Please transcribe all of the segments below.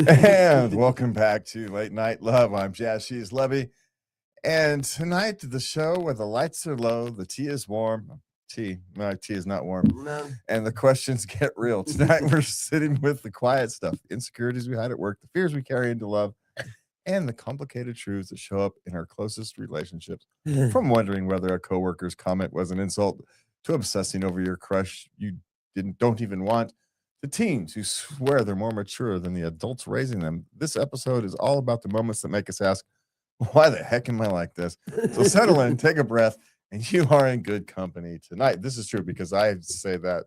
And welcome back to Late Night Love. I'm Jazz. She's Levy. And tonight, the show where the lights are low, the tea is warm. My tea is not warm. No. And the questions get real. Tonight, we're sitting with the quiet stuff, insecurities we hide at work, the fears we carry into love, and the complicated truths that show up in our closest relationships. From wondering whether a coworker's comment was an insult to obsessing over your crush you don't even want, to teens who swear they're more mature than the adults raising them. This episode is all about the moments that make us ask, why the heck am I like this? So settle in, take a breath, and you are in good company tonight. This is true because I say that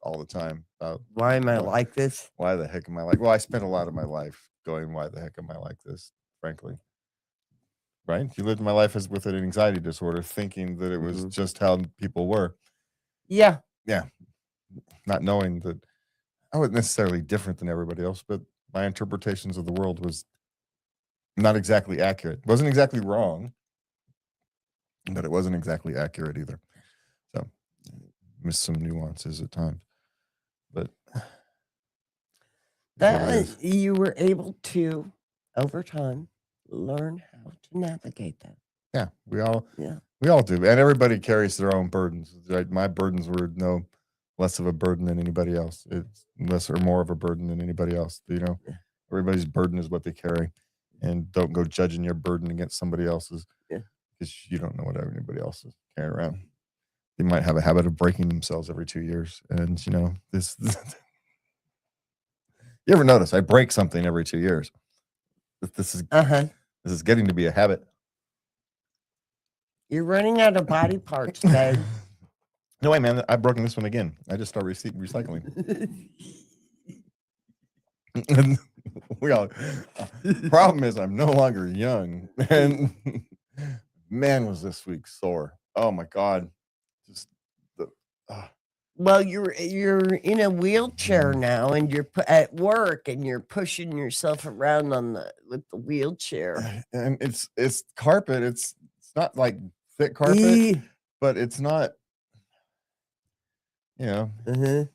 all the time. Why am I like this? Why the heck am I like? Well, I spent a lot of my life going, why the heck am I like this? Frankly, right? You lived my life as with an anxiety disorder, thinking that it was just how people were. Yeah. Not knowing that I wasn't necessarily different than everybody else, but my interpretations of the world was not exactly accurate. It wasn't exactly wrong, but it wasn't exactly accurate either. So missed some nuances at times. But that you were able to, over time, learn how to navigate that. Yeah, we all do. And everybody carries their own burdens. Right? My burdens were no less of a burden than anybody else. It's less or more of a burden than anybody else. Everybody's burden is what they carry. And don't go judging your burden against somebody else's, because you don't know what anybody else is carrying around. They might have a habit of breaking themselves every 2 years. And, this you ever notice I break something every 2 years? This is getting to be a habit. You're running out of body parts, babe. No way, man. I've broken this one again. I just start recycling. Problem is I'm no longer young. And man, was this week sore. Oh my God. Well, you're in a wheelchair now, and you're at work, and you're pushing yourself around with the wheelchair. And it's carpet. It's not like thick carpet, but it's not. It's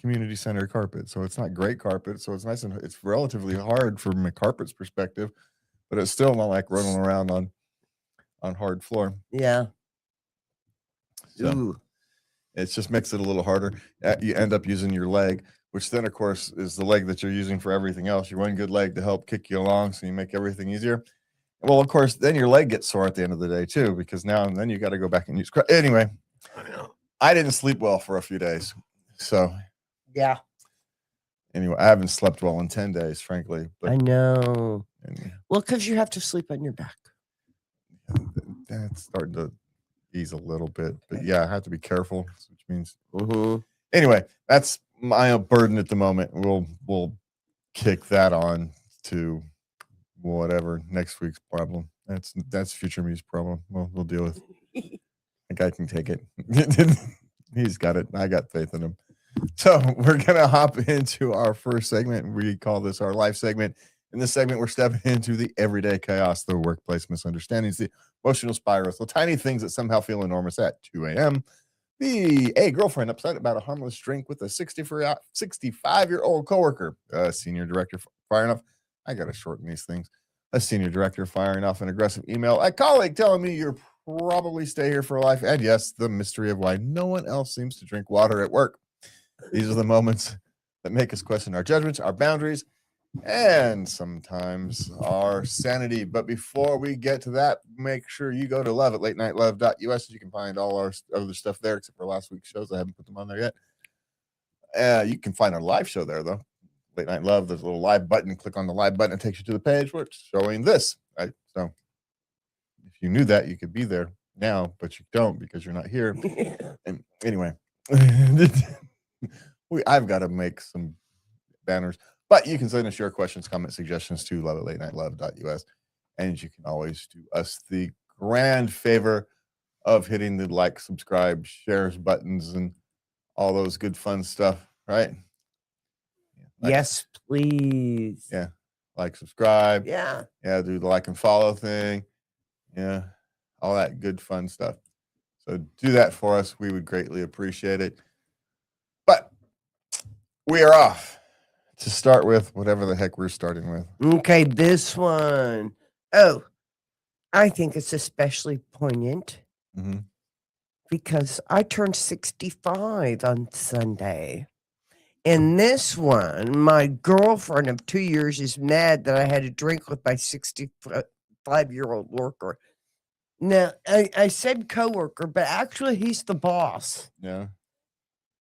community center carpet, so it's not great carpet. So it's nice and it's relatively hard from a carpet's perspective, but it's still not like rolling around on hard floor. Yeah. So it just makes it a little harder. You end up using your leg, which then, of course, is the leg that you're using for everything else. Your one good leg to help kick you along, so you make everything easier. Well, of course, then your leg gets sore at the end of the day too, because now and then you got to go back and use. Anyway, I didn't sleep well for a few days, so yeah. Anyway, I haven't slept well in 10 days, frankly. But I know. Well, because you have to sleep on your back. That's starting to ease a little bit, but yeah, I have to be careful, which means. Anyway, that's my burden at the moment. We'll kick that on to whatever next week's problem. That's future me's problem. We'll deal with. The guy can take it. He's got it. I got faith in him. So we're gonna hop into our first segment. We call this our life segment. In this segment, we're stepping into the everyday chaos, the workplace misunderstandings, the emotional spirals, the tiny things that somehow feel enormous at 2 a.m. A girlfriend upset about a harmless drink with a 65-year-old coworker. A senior director firing off. I gotta shorten these things. A senior director firing off an aggressive email. A colleague telling me you're probably stay here for life. And yes, the mystery of why no one else seems to drink water at work. These are the moments that make us question our judgments, our boundaries, and sometimes our sanity. But before we get to that, make sure you go to love at latenightLove.us. You can find all our other stuff there, except for last week's shows. I haven't put them on there yet. You can find our live show there, though. Late Night Love, there's a little live button. Click on the live button. It takes you to the page where it's showing this. Right? So if you knew that, you could be there now, but you don't because you're not here. And anyway, I've got to make some banners, but you can send us your questions, comments, suggestions to love at latenightLove.us. And you can always do us the grand favor of hitting the like, subscribe, shares buttons, and all those good fun stuff, right? Yes, please. Yeah. Like, subscribe. Yeah. Yeah, do the like and follow thing. Yeah. All that good fun stuff. So do that for us. We would greatly appreciate it. But we are off To start with, whatever the heck we're starting with. Okay, this one. Oh, I think it's especially poignant Mm-hmm. because I turned 65 on Sunday. And this one, my girlfriend of 2 years is mad that I had a drink with my 65-year-old worker. Now, I said coworker, but actually he's the boss. Yeah.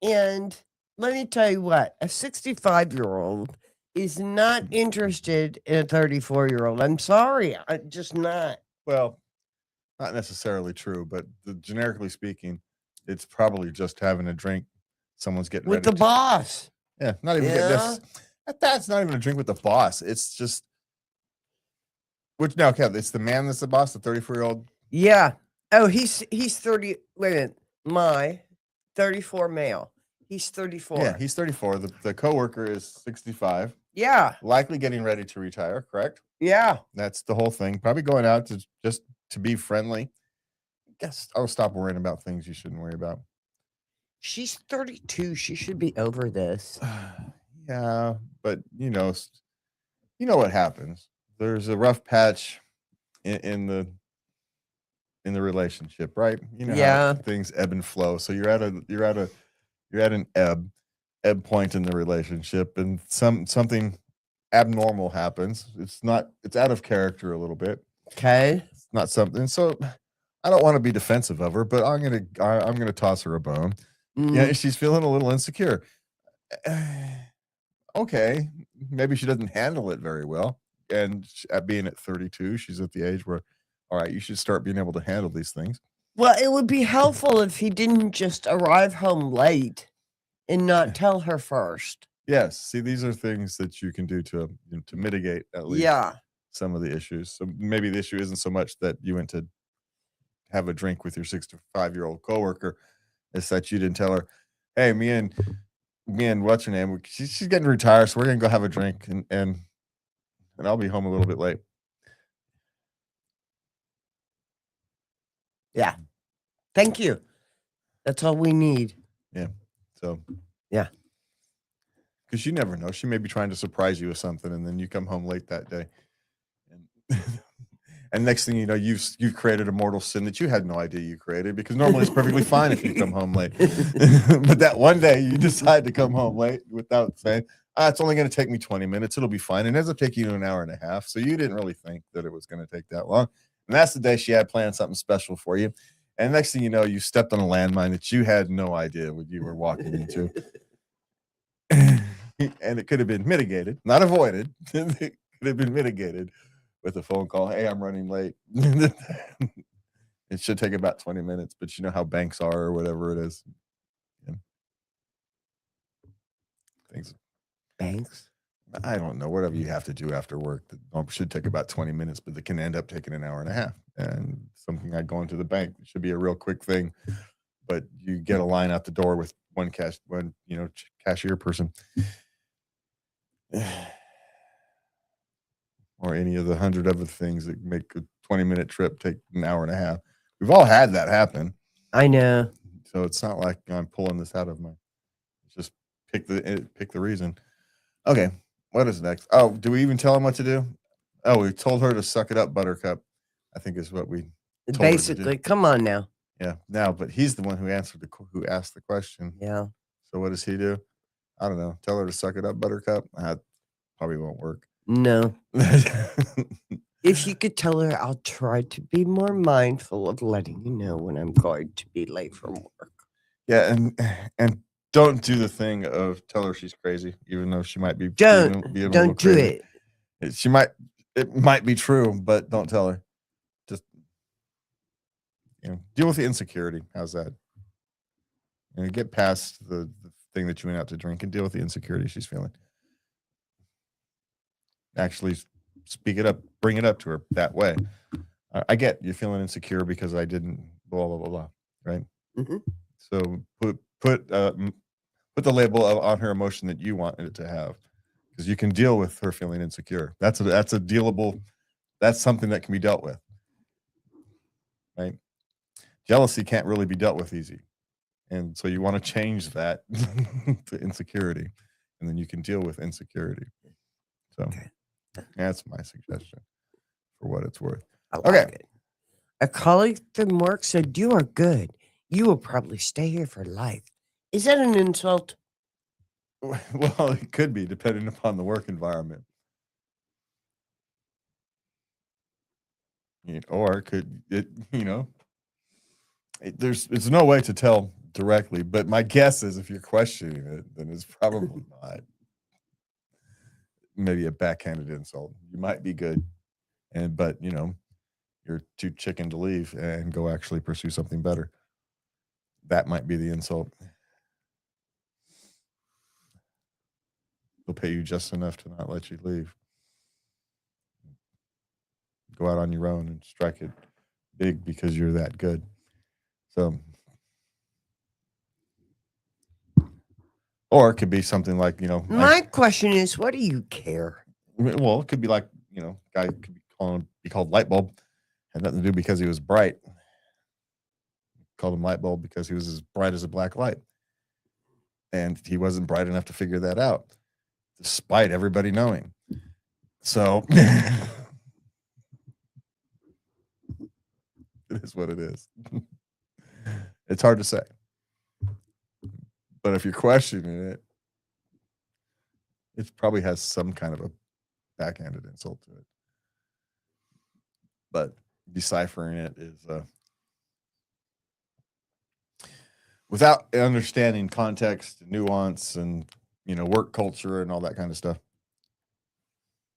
And let me tell you what, a 65-year-old is not interested in a 34-year-old. I'm sorry, I'm just not. Well, not necessarily true, but generically speaking, it's probably just having a drink. Someone's getting With ready the to. boss. Yeah, not even getting Yeah. this. That's not even a drink with the boss. It's just which now, okay, it's the man that's the boss, the 34-year-old. Yeah. Oh, he's 30. Wait a minute. My 34 male. He's 34. Yeah, he's 34. The coworker is 65, Yeah. likely getting ready to retire, correct? Yeah. That's the whole thing. Probably going out to just to be friendly. Guess I'll stop worrying about things you shouldn't worry about. She's 32. She should be over this. Yeah, but you know what happens. There's a rough patch in the relationship, right? You know Yeah. how things ebb and flow. So you're at an ebb point in the relationship, and something abnormal happens. It's out of character a little bit. Okay. It's not something. So I don't want to be defensive of her, but I'm gonna toss her a bone. Yeah, Mm. she's feeling a little insecure. Okay, maybe she doesn't handle it very well, and at being at 32, she's at the age where, all right, you should start being able to handle these things. Well, it would be helpful if he didn't just arrive home late and not tell her first. Yes, see, these are things that you can do to mitigate at least Yeah. some of the issues. So maybe the issue isn't so much that you went to have a drink with your 65-year-old coworker, it's that you didn't tell her, hey, me and what's her name? She's getting retired, so we're gonna go have a drink, and I'll be home a little bit late. Yeah. Thank you. That's all we need. Yeah, so Yeah. because you never know, she may be trying to surprise you with something, and then you come home late that day, and and next thing you know, you've created a mortal sin that you had no idea you created, because normally it's perfectly fine if you come home late, but that one day you decide to come home late without saying, it's only going to take me 20 minutes, it'll be fine, and it ends up taking you an hour and a half. So you didn't really think that it was going to take that long, and that's the day she had planned something special for you. And next thing you know, you stepped on a landmine that you had no idea what you were walking into. And it could have been mitigated, not avoided. It could have been mitigated with a phone call. Hey, I'm running late. It should take about 20 minutes, but you know how banks are or whatever it is. Yeah. Things, Thanks. I don't know, whatever you have to do after work that should take about 20 minutes, but that can end up taking an hour and a half. And something like going to the bank should be a real quick thing, but you get a line out the door with one cashier person. Or any of the 100 other things that make a 20-minute trip take an hour and a half. We've all had that happen. I know. So it's not like I'm pulling this out of my, just pick the reason. Okay, what is next? Oh, do we even tell him what to do? Oh, we told her to suck it up, Buttercup, I think is what we told her to do. Basically, come on now. Yeah, now, but he's the one who asked the question. Yeah. So what does he do? I don't know. Tell her to suck it up, Buttercup. That probably won't work. No. If you could tell her, I'll try to be more mindful of letting you know when I'm going to be late from work. Yeah, and don't do the thing of tell her she's crazy, even though she might be Don't being a little don't do crazy. it. It might be true, but don't tell her. Just deal with the insecurity. How's that? Get past the thing that you went out to drink and deal with the insecurity she's feeling. Actually speak it up, bring it up to her that way. I get you're feeling insecure because I didn't blah blah blah blah, right? Mhm. So put the label on her emotion that you wanted it to have, because you can deal with her feeling insecure. That's a dealable. That's something that can be dealt with, right? Jealousy can't really be dealt with easy, and so you want to change that to insecurity. and then you can deal with insecurity. So Okay. that's my suggestion for what it's worth. I like Okay. it. A colleague from work said, "You are good. You will probably stay here for life." Is that an insult? Well, it could be depending upon the work environment. Or could it, there's no way to tell directly, but my guess is if you're questioning it, then it's probably not. Maybe a backhanded insult. You might be good, but you're too chicken to leave and go actually pursue something better. That might be the insult. They'll pay you just enough to not let you leave. Go out on your own and strike it big because you're that good. So, or it could be something like, My question is, what do you care? well, it could be like, guy could be called light bulb. Had nothing to do because he was bright. Called him light bulb because he was as bright as a black light. And he wasn't bright enough to figure that out, despite everybody knowing. So it is what it is. It's hard to say. But if you're questioning it, it probably has some kind of a backhanded insult to it. But deciphering it is without understanding context, nuance, and work culture and all that kind of stuff.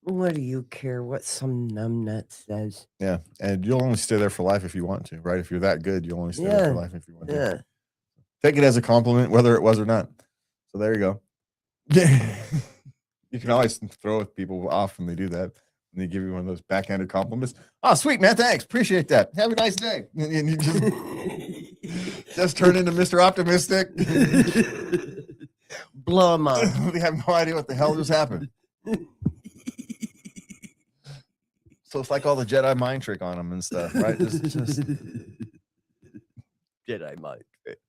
What do you care what some numbnut says? Yeah, and you'll only stay there for life if you want to, right? If you're that good, you'll only stay there for life if you want to. Yeah. Take it as a compliment, whether it was or not. So there you go. You can always throw people off when they do that. And they give you one of those backhanded compliments. Oh, sweet, man. Thanks. Appreciate that. Have a nice day. And you just turn into Mr. Optimistic. Blow them up. They have no idea what the hell just happened. So it's like all the Jedi mind trick on them and stuff, right? Just Jedi mind trick.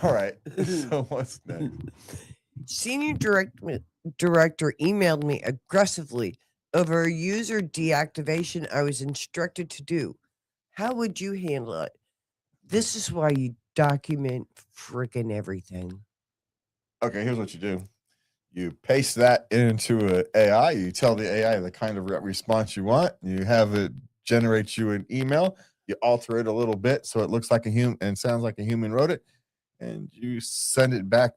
All right. So what's next? Senior director emailed me aggressively over a user deactivation I was instructed to do. How would you handle it? This is why you document freaking everything. Okay, here's what you do. You paste that into an AI. You tell the AI the kind of response you want. You have it generate you an email. You alter it a little bit so it looks like a human and sounds like a human wrote it. And you send it back,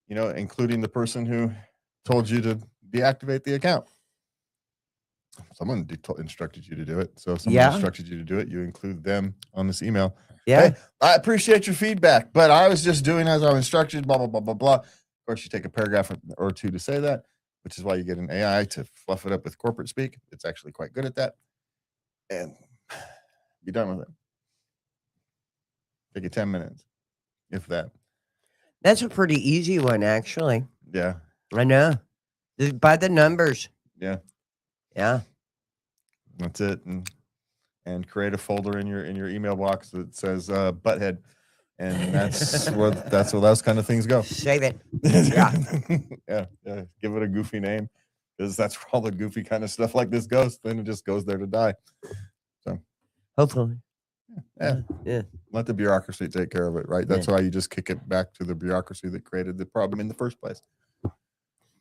including the person who told you to deactivate the account. Someone instructed you to do it. So if someone instructed you to do it, you include them on this email. Yeah. Hey, I appreciate your feedback, but I was just doing as I was instructed, blah, blah, blah, blah, blah. Of course, you take a paragraph or two to say that, which is why you get an AI to fluff it up with corporate speak. It's actually quite good at that. And be done with it. Take you 10 minutes, if that. That's a pretty easy one, actually. Yeah. I know. By the numbers. Yeah. Yeah. That's it. And create a folder in your email box that says butthead. And that's where those kind of things go. Save it. Yeah. Yeah. Give it a goofy name, because that's where all the goofy kind of stuff like this goes. Then it just goes there to die. So hopefully. Yeah. Let the bureaucracy take care of it, right? That's why you just kick it back to the bureaucracy that created the problem in the first place.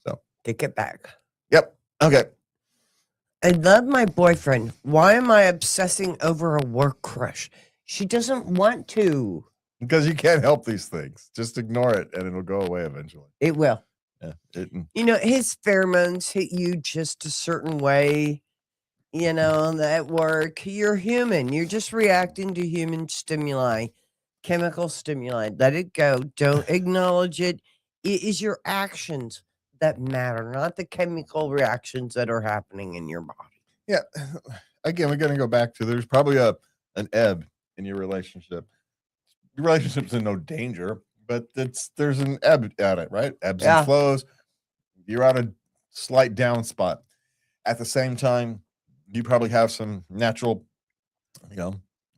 So kick it back. Yep. Okay. I love my boyfriend. Why am I obsessing over a work crush? She doesn't want to. Because you can't help these things. Just ignore it and it'll go away eventually. It will. Yeah. His pheromones hit you just a certain way. At work, you're human. You're just reacting to human stimuli, chemical stimuli. Let it go. Don't acknowledge it. It is your actions that matter, not the chemical reactions that are happening in your body. Yeah. Again, we're going to go back to there's probably an ebb in your relationship. Your relationship's in no danger, but there's an ebb at it, right? Ebbs and flows. You're at a slight down spot. At the same time, you probably have some natural,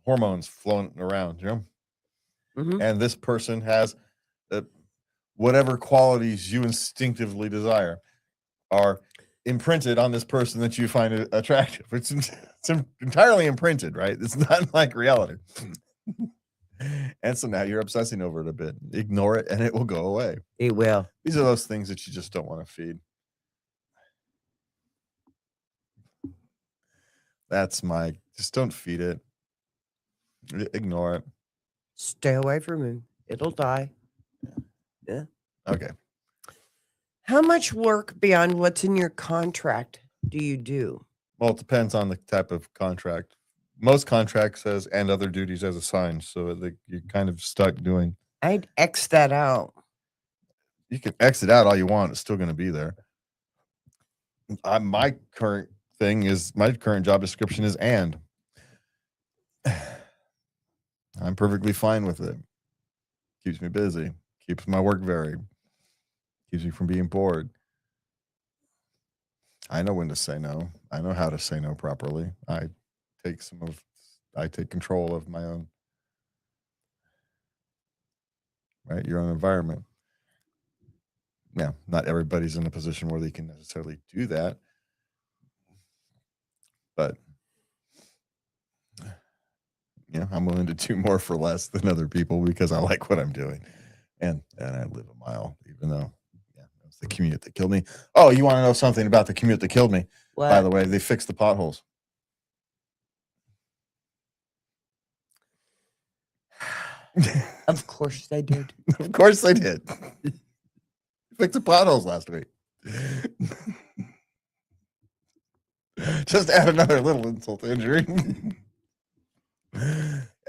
hormones flowing around, Mm-hmm. And this person has whatever qualities you instinctively desire are imprinted on this person that you find attractive. It's entirely imprinted, right? It's not like reality. And so now you're obsessing over it a bit. Ignore it and it will go away. It will. These are those things that you just don't want to feed. That's just don't feed it. Ignore it. Stay away from him. It'll die. Yeah. Okay. How much work beyond what's in your contract do you do? Well, it depends on the type of contract. Most contracts says and other duties as assigned, so you're kind of stuck doing. I'd X that out. You can exit out all you want; it's still going to be there. My current job description is and. I'm perfectly fine with it. Keeps me busy. Keeps my work varied. Keeps me from being bored. I know when to say no. I know how to say no properly. I take control of my own, right? Your own environment. Now, not everybody's in a position where they can necessarily do that, but I'm willing to do more for less than other people because I like what I'm doing, and I live a mile, even though it was the commute that killed me. Oh, you want to know something about the commute that killed me? What? By the way, they fixed the potholes. Of course they did. Of course they did. Fixed the potholes last week. Just add another little insult to injury.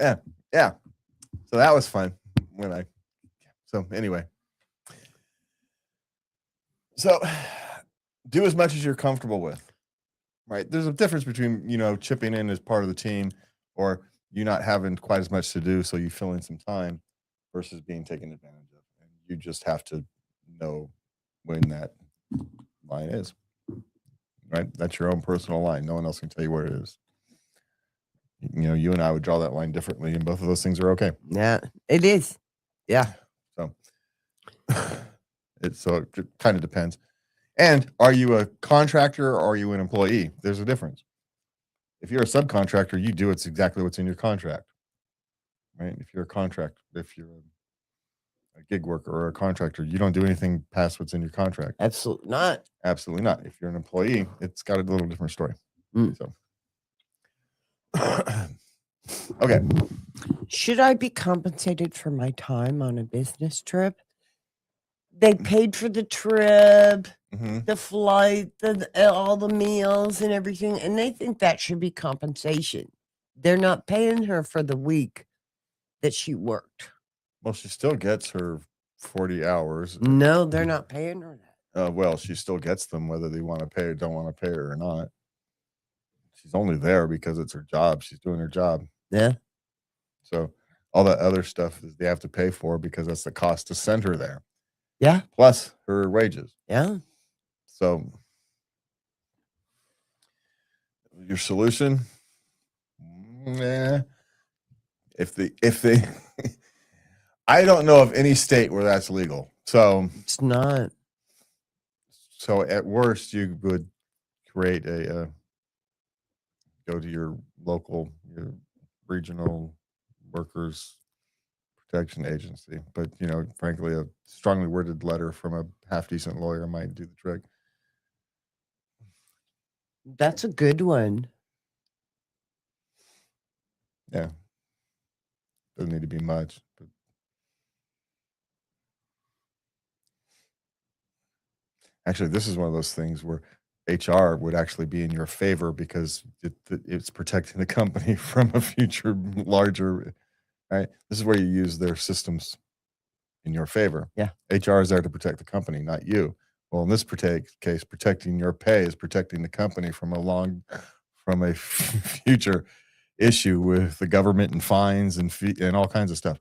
Yeah. So that was fun so anyway. So do as much as you're comfortable with, right? There's a difference between, chipping in as part of the team or you not having quite as much to do. So you fill in some time versus being taken advantage of. And you just have to know when that line is, right? That's your own personal line. No one else can tell you where it is. You and I would draw that line differently, and both of those things are okay. Yeah, it is. Yeah. So it kind of depends. And are you a contractor or are you an employee? There's a difference. If you're a subcontractor, you do exactly what's in your contract, right? If you're a gig worker or a contractor, you don't do anything past what's in your contract. Absolutely not. Absolutely not. If you're an employee, it's got a little different story. So. Okay. Should I be compensated for my time on a business trip? They paid for the trip, the flight, all the meals and everything, and they think that should be compensation. They're not paying her for the week that she worked. Well, she still gets her 40 hours. No, they're not paying her that. Well, she still gets them whether they want to pay or don't want to pay her or not. She's only there because it's her job. She's doing her job. Yeah. So all that other stuff they have to pay for because that's the cost to send her there. Yeah. Plus her wages. Yeah. So your solution, if they I don't know of any state where that's legal. So it's not. So at worst, you would create go to your local, your regional workers protection agency. But, frankly, a strongly worded letter from a half decent lawyer might do the trick. That's a good one. Yeah. Doesn't need to be much. But actually, this is one of those things where HR would actually be in your favor because it's protecting the company from a future larger, right? This is where you use their systems in your favor. Yeah. HR is there to protect the company, not you. Well, in this case, protecting your pay is protecting the company from a future issue with the government and fines and all kinds of stuff.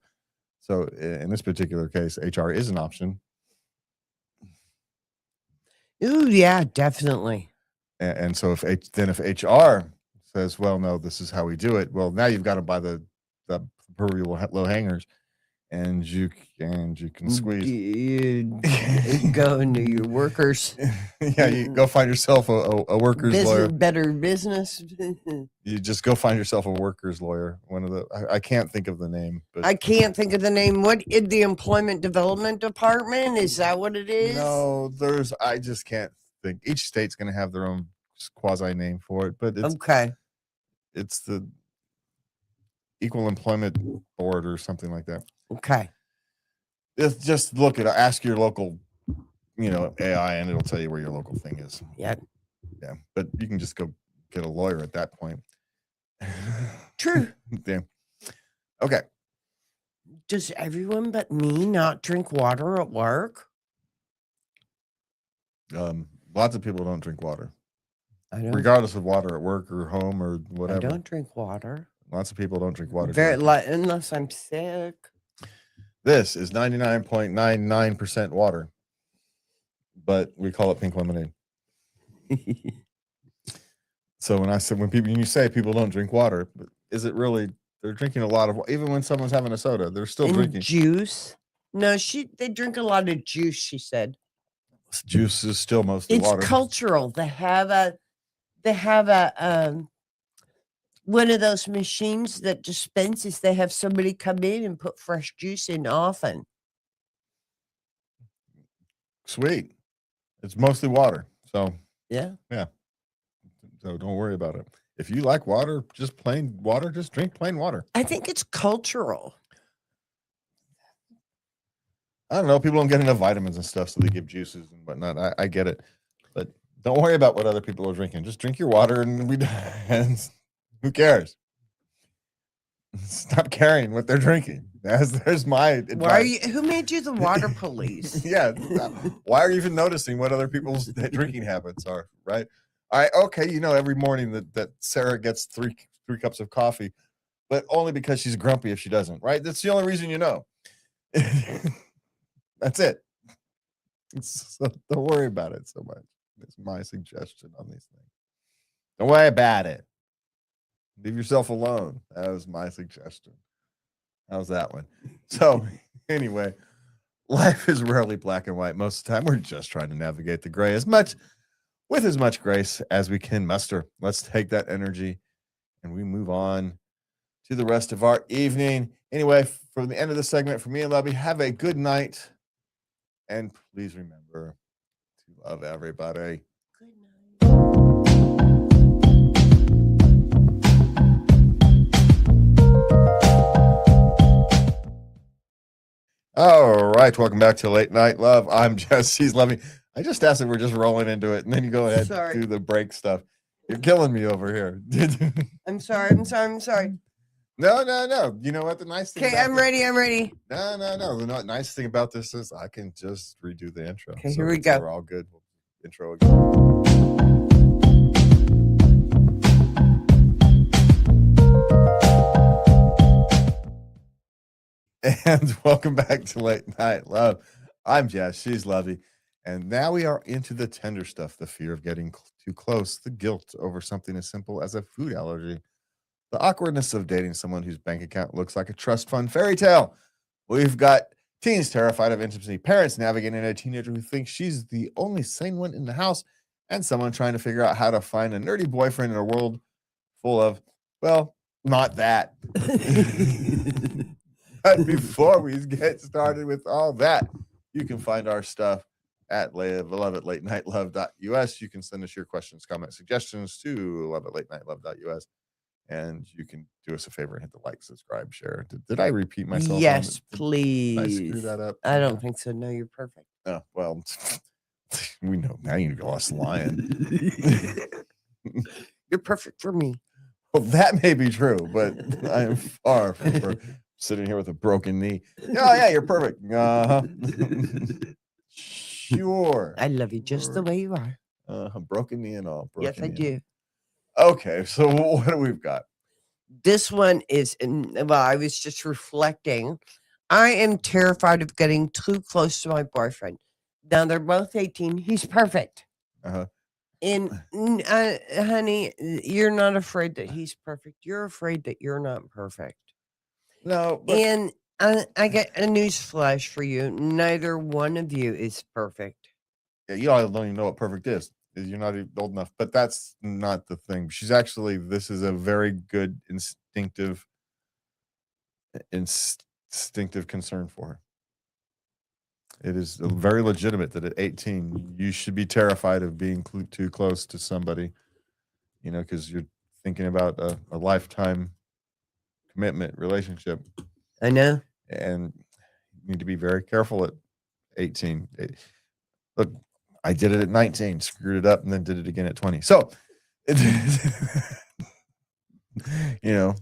So in this particular case, HR is an option. Ooh, yeah, definitely. And so if HR says, well, no, this is how we do it. Well, now you've got to buy the proverbial low hangers. and you can squeeze. You go into your workers. Yeah, you go find yourself a workers lawyer. Better business. You just go find yourself a workers lawyer. One of the I can't think of the name, but I can't think of the name. What is the Employment Development Department? Is that what it is? no, I just can't think. Each state's going to have their own quasi name for it, but Okay. it's the Equal Employment Board or something like that. Okay. Just look at ask your local, AI, and it'll tell you where your local thing is. Yeah. Yeah, but you can just go get a lawyer at that point. True. Damn. Okay. Does everyone but me not drink water at work? Lots of people don't drink water, I don't. regardless of water at work or home or I whatever. don't drink water. Lots of people don't drink water. Unless I'm sick. This is 99.99% water, but we call it pink lemonade. So when you say people don't drink water, but is it really? They're drinking a lot of, even when someone's having a soda, they're still drinking juice. No, they drink a lot of juice. She said juice is still mostly water. It's cultural. They have a one of those machines that dispenses. They have somebody come in and put fresh juice in often. Sweet. It's mostly water. So yeah. So don't worry about it. If you like water, just plain water, just drink plain water. I think it's cultural. I don't know. People don't get enough vitamins and stuff, so they give juices and whatnot. I get it. But don't worry about what other people are drinking. Just drink your water and who cares? Stop caring what they're drinking. There's my advice. Who made you the water police? Yeah. Why are you even noticing what other people's drinking habits are, right? All right, okay, every morning that Sarah gets three cups of coffee, but only because she's grumpy if she doesn't, right? That's the only reason you know. That's it. So don't worry about it so much. It's my suggestion on these things. Don't worry about it. Leave yourself alone. That was my suggestion. How's that one? So anyway, life is rarely black and white. Most of the time, we're just trying to navigate the gray with as much grace as we can muster. Let's take that energy and we move on to the rest of our evening. Anyway, from the end of the segment, for me and Lovey, have a good night. And please remember to love everybody. Good night. All right. Welcome back to Late Night Love. I'm Jess. She's Lovey. I just asked if we're just rolling into it, and then you go ahead and do the break stuff. You're killing me over here. I'm sorry. No. You know what? The nice thing. Okay, I'm ready. No. The nice thing about this is I can just redo the intro. Okay, here we go. We're all good. Intro again. And welcome back to Late Night Love. I'm Jess. She's Lovey. And now we are into the tender stuff, the fear of getting too close, the guilt over something as simple as a food allergy, the awkwardness of dating someone whose bank account looks like a trust fund fairy tale. We've got teens terrified of intimacy, parents navigating a teenager who thinks she's the only sane one in the house, and someone trying to figure out how to find a nerdy boyfriend in a world full of, well, not that. But before we get started with all that, you can find our stuff at love@latenightLove.us. You can send us your questions, comments, suggestions to love@latenightLove.us. And you can do us a favor and hit the like, subscribe, share. Did I repeat myself? Yes, please. Did I screw that up? I don't think so. No, you're perfect. Oh, well, we know now you lost lying. You're perfect for me. Well, that may be true, but I am far from sitting here with a broken knee. Oh, yeah, you're perfect. Sure. I love you just the way you are. Broken knee and all. Yes, I do. Okay, so what do we've got? This one is, I was just reflecting. I am terrified of getting too close to my boyfriend. Now, they're both 18. He's perfect. Uh-huh. And, honey, you're not afraid that he's perfect. You're afraid that you're not perfect. No. But... And I get a news flash for you. Neither one of you is perfect. Yeah, you all don't even know what perfect is. You're not even old enough. But that's not the thing. She's actually, this is a very good instinctive concern for her. It is very legitimate that at 18 you should be terrified of being too close to somebody, because you're thinking about a lifetime commitment relationship, I know. and you need to be very careful at 18. Look, I did it at 19, screwed it up, and then did it again at 20. So,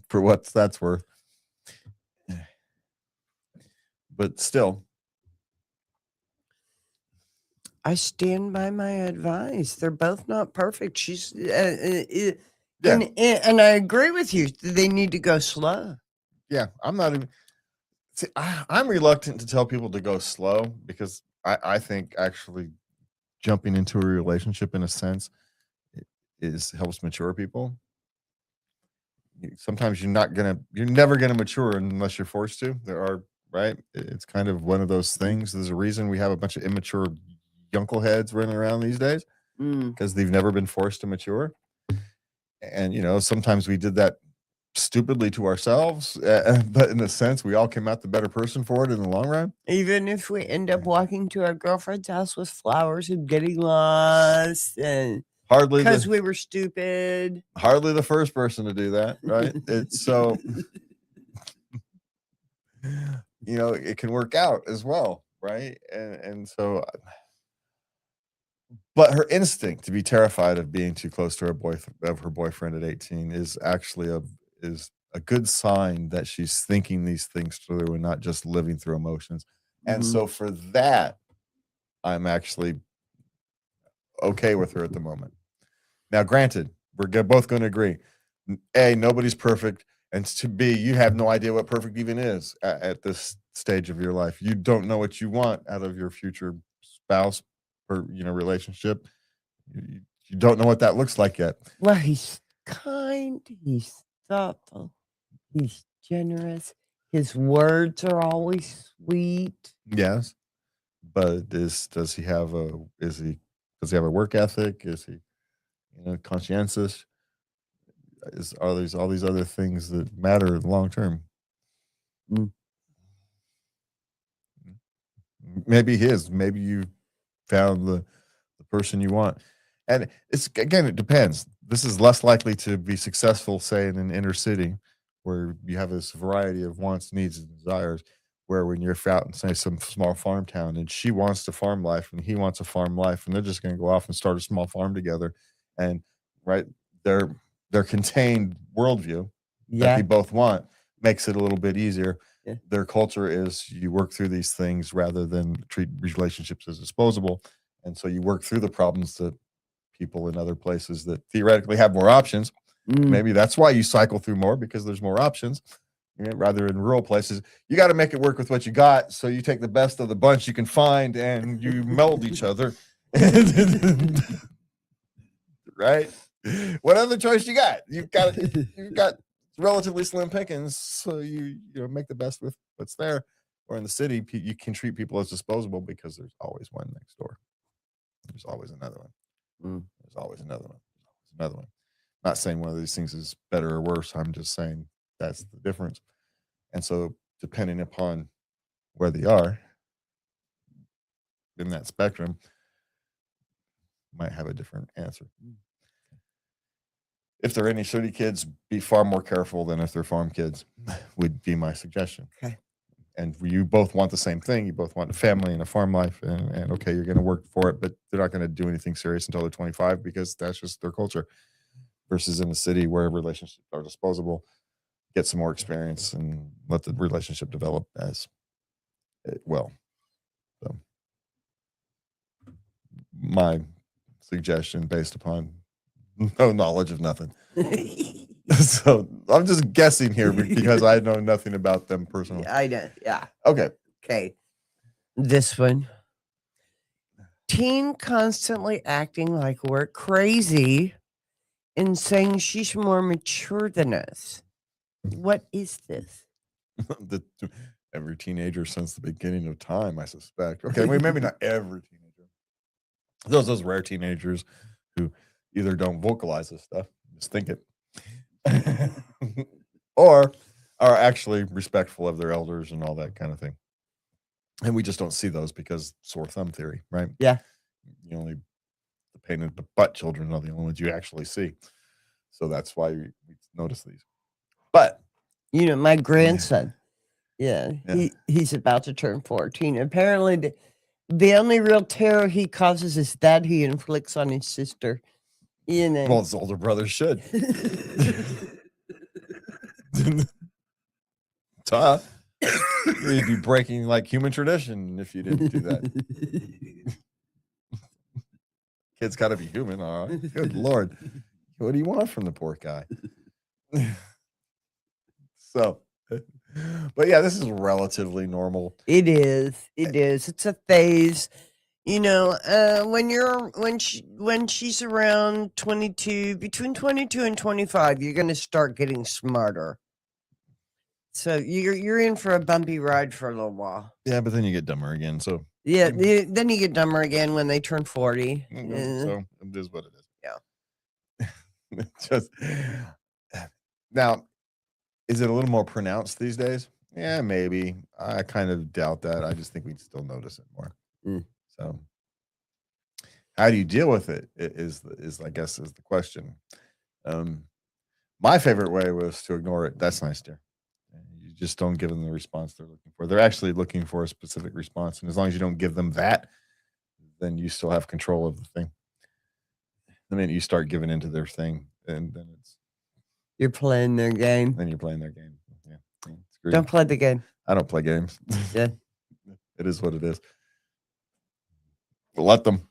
for what that's worth. But still, I stand by my advice. They're both not perfect. She's yeah, and I agree with you. They need to go slow. yeah. I'm not even. See, I'm reluctant to tell people to go slow because I think actually jumping into a relationship in a sense helps mature people. Sometimes you're never gonna mature unless you're forced to. Right. It's kind of one of those things. There's a reason we have a bunch of immature yunkleheads running around these days because they've never been forced to mature. And sometimes we did that stupidly to ourselves, but in a sense, we all came out the better person for it in the long run. Even if we end up walking to our girlfriend's house with flowers and getting lost, and because we were stupid. Hardly the first person to do that, right? It's so, it can work out as well, right? And so, but her instinct to be terrified of being too close to her boyfriend at 18 is actually a good sign that she's thinking these things through and not just living through emotions. And so for that, I'm actually okay with her at the moment. Now, granted, we're both going to agree. A, nobody's perfect. And to B, you have no idea what perfect even is at this stage of your life. You don't know what you want out of your future spouse or, relationship. You don't know what that looks like yet. Well, he's kind. He's thoughtful. He's generous. His words are always sweet. Yes. But does he have a work ethic? Is he, conscientious? Are these all these other things that matter long term? Maybe maybe you found the person you want. And it depends. This is less likely to be successful, say, in an inner city where you have this variety of wants, needs, and desires. Where when you're out in, say, some small farm town and she wants to farm life and he wants a farm life, and they're just going to go off and start a small farm together. And right, their contained worldview that they both want makes it a little bit easier. Yeah. Their culture is you work through these things rather than treat relationships as disposable. And so you work through the problems that people in other places that theoretically have more options. Maybe that's why you cycle through more, because there's more options. Rather in rural places, you got to make it work with what you got. So you take the best of the bunch you can find and you meld each other. Right? What other choice you got? You've got relatively slim pickings, so you make the best with what's there. Or in the city, you can treat people as disposable because there's always one next door. There's always another one. There's always another one. There's another one. Not saying one of these things is better or worse. I'm just saying that's the difference. And so, depending upon where they are in that spectrum, might have a different answer. If they're inner city kids, be far more careful than if they're farm kids, would be my suggestion. Okay. And you both want the same thing. You both want a family and a farm life, and okay, you're going to work for it, but they're not going to do anything serious until they're 25 because that's just their culture. Versus in the city where relationships are disposable, get some more experience and let the relationship develop as well. So, my suggestion based upon no knowledge of nothing. So I'm just guessing here because I know nothing about them personally. I know. Yeah. Okay. This one. Teen constantly acting like we're crazy and saying she's more mature than us. What is this? every teenager since the beginning of time, I suspect. Okay, maybe not every teenager. Those rare teenagers who either don't vocalize this stuff, just think it, or are actually respectful of their elders and all that kind of thing. And we just don't see those because sore thumb theory, right? Yeah. You only the pain in the butt children are the only ones you actually see. So that's why we notice these. But my grandson, he's about to turn 14. Apparently, the only real terror he causes is that he inflicts on his sister. Well, his older brother should. Duh. You'd be breaking like human tradition if you didn't do that. Kid's got to be human, all right. Good Lord. What do you want from the poor guy? So, but yeah, this is relatively normal. It is. It's a phase. When she's around 22, between 22 and 25, you're going to start getting smarter. So you're in for a bumpy ride for a little while. Yeah, but then you get dumber again. So yeah, then you get dumber again when they turn 40. So it is what it is. Yeah. Just now, is it a little more pronounced these days? Yeah, maybe. I kind of doubt that. I just think we'd still notice it more. So, how do you deal with it? Is I guess is the question. My favorite way was to ignore it. That's nice, dear. You just don't give them the response they're looking for. They're actually looking for a specific response, and as long as you don't give them that, then you still have control of the thing. The minute you start giving into their thing, and then you're playing their game. Then you're playing their game. Yeah. Don't play the game. I don't play games. Yeah. It is what it is. But let them.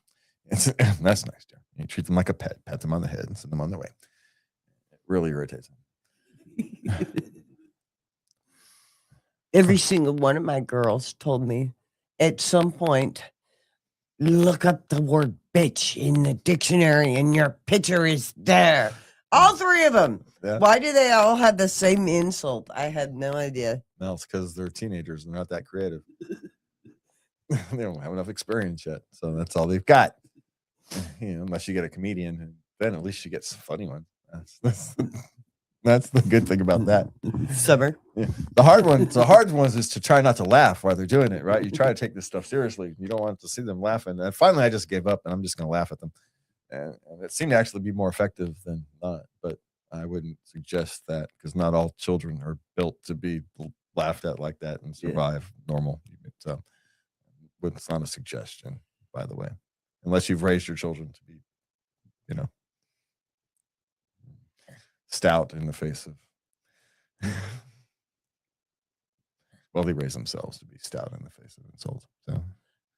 That's nice, dear. You treat them like a pet. Pat them on the head and send them on their way. It really irritates them. Every single one of my girls told me at some point, look up the word bitch in the dictionary and your picture is there. All three of them. Yeah. Why do they all have the same insult? I had no idea. No, it's because they're teenagers. They're not that creative. They don't have enough experience yet. So that's all they've got. Unless you get a comedian, then at least you get some funny ones. That's the good thing about that. Summer. Yeah. The hard ones is to try not to laugh while they're doing it, right? You try to take this stuff seriously. You don't want to see them laughing. And finally, I just gave up, and I'm just going to laugh at them. And it seemed to actually be more effective than not. But I wouldn't suggest that because not all children are built to be laughed at like that and survive normal. So it's not a suggestion, by the way, unless you've raised your children to be, stout in the face of. Well, they raised themselves to be stout in the face of insults. So,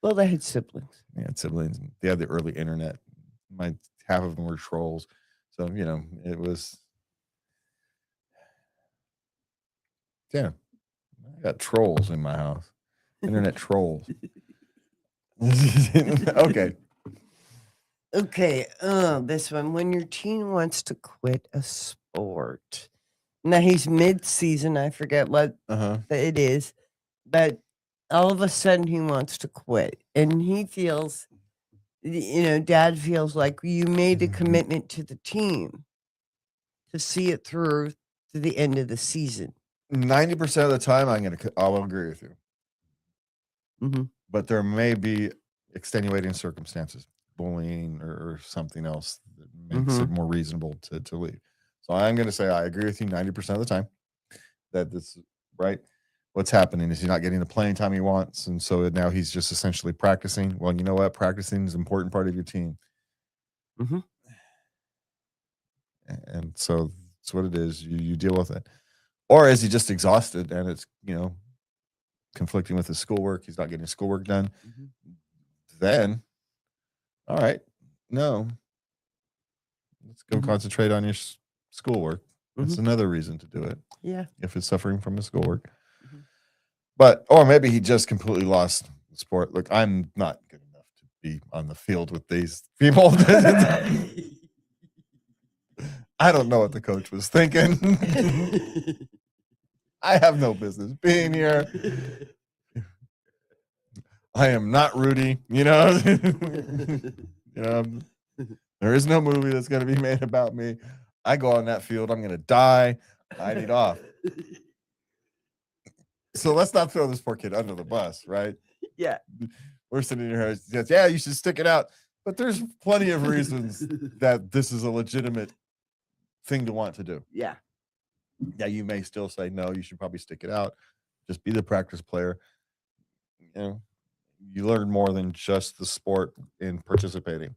well, they had siblings. They had siblings. They had the early internet. Half of them were trolls. So, it was. Yeah, I got trolls in my house. Internet trolls. Okay. Okay. This one. When your teen wants to quit a sport. Now he's mid-season. I forget what it is, but all of a sudden he wants to quit, and he feels, Dad feels like you made a commitment to the team to see it through to the end of the season. 90% of the time, I will agree with you. Mm-hmm. But there may be extenuating circumstances, bullying or something else that makes it more reasonable to leave. So I'm going to say I agree with you 90% of the time that this right. What's happening is he's not getting the playing time he wants, and so now he's just essentially practicing. Well, you know what? Practicing is an important part of your team. Mm-hmm. And so that's what it is. You deal with it. Or is he just exhausted and it's, conflicting with his schoolwork? He's not getting his schoolwork done. Mm-hmm. Then, all right, no. Let's go concentrate on your schoolwork. That's another reason to do it. Yeah. If it's suffering from his schoolwork. But, or maybe he just completely lost the sport. Look, I'm not good enough to be on the field with these people. I don't know what the coach was thinking. I have no business being here. I am not Rudy, you know. There is no movie that's going to be made about me. I go on that field, I'm going to die. I need off. So let's not throw this poor kid under the bus, right? Yeah. We're sitting here. Yeah, you should stick it out. But there's plenty of reasons that this is a legitimate thing to want to do. Yeah. Yeah, you may still say no, you should probably stick it out. Just be the practice player. You learn more than just the sport in participating.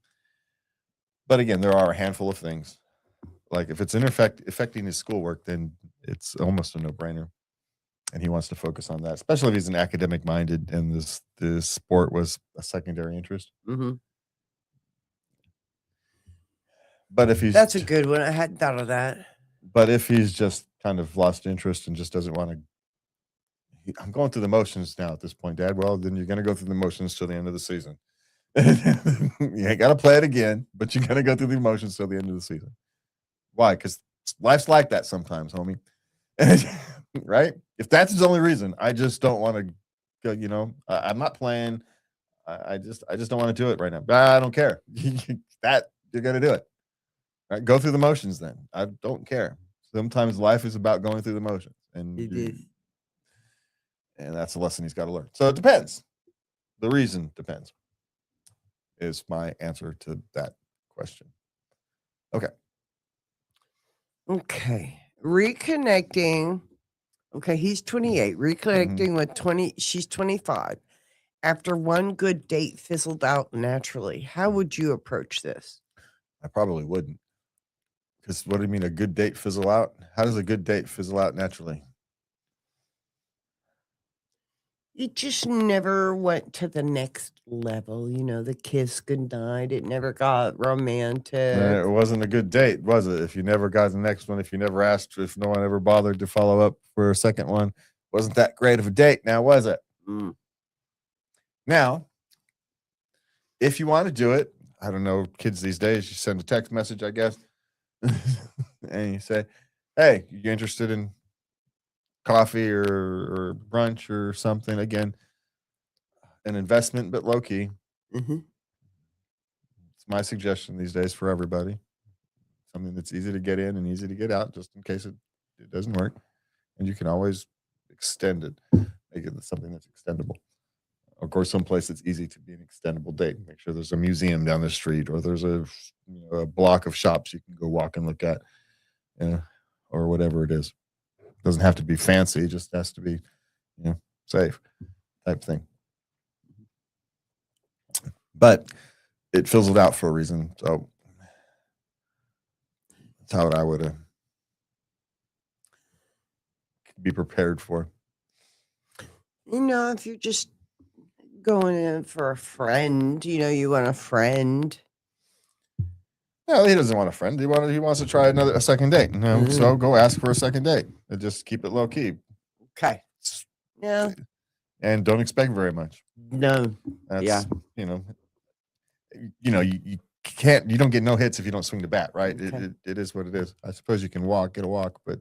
But again, there are a handful of things. Like if it's affecting his schoolwork, then it's almost a no-brainer. And he wants to focus on that, especially if he's an academic minded and this sport was a secondary interest. Mm-hmm. But if he's That's a good one. I hadn't thought of that. But if he's just kind of lost interest and just doesn't want to, I'm going through the motions now at this point, Dad. Well, then you're going to go through the motions till the end of the season. You ain't got to play it again, but you're going to go through the motions till the end of the season. Why? Because life's like that sometimes, homie. Right? If that's his only reason, I just don't want to go, I'm not playing. I just don't want to do it right now. But I don't care. That you're going to do it. Right? Go through the motions then. I don't care. Sometimes life is about going through the motions. And It is. And that's a lesson he's got to learn. So it depends. The reason depends is my answer to that question. Okay. Reconnecting. Okay, he's 28. Reconnecting with 20. She's 25. After one good date fizzled out naturally, how would you approach this? I probably wouldn't. Because what do you mean a good date fizzle out? How does a good date fizzle out naturally? It just never went to the next level. The kiss goodnight. It never got romantic. It wasn't a good date, was it? If you never got the next one, if you never asked, if no one ever bothered to follow up for a second one, wasn't that great of a date now, was it? Mm. Now, if you want to do it, I don't know, kids these days, you send a text message, I guess, and you say, hey, you interested in coffee or brunch or something? Again, an investment, but low key. Mm-hmm. It's my suggestion these days for everybody. Something that's easy to get in and easy to get out, just in case it doesn't work. And you can always extend it, make it something that's extendable. Of course, someplace that's easy to be an extendable date. Make sure there's a museum down the street, or there's a block of shops you can go walk and look at, or whatever it is. It doesn't have to be fancy; it just has to be, safe type thing. But it fizzled out for a reason, so that's how I would be prepared for. If you're just going in for a friend, you want a friend. No, he doesn't want a friend. He wants to try a second date. So go ask for a second date and just keep it low key. Okay. Yeah. And don't expect very much. No. That's, you can't, you don't get no hits if you don't swing the bat, right? Okay. It is what it is. I suppose you can get a walk, but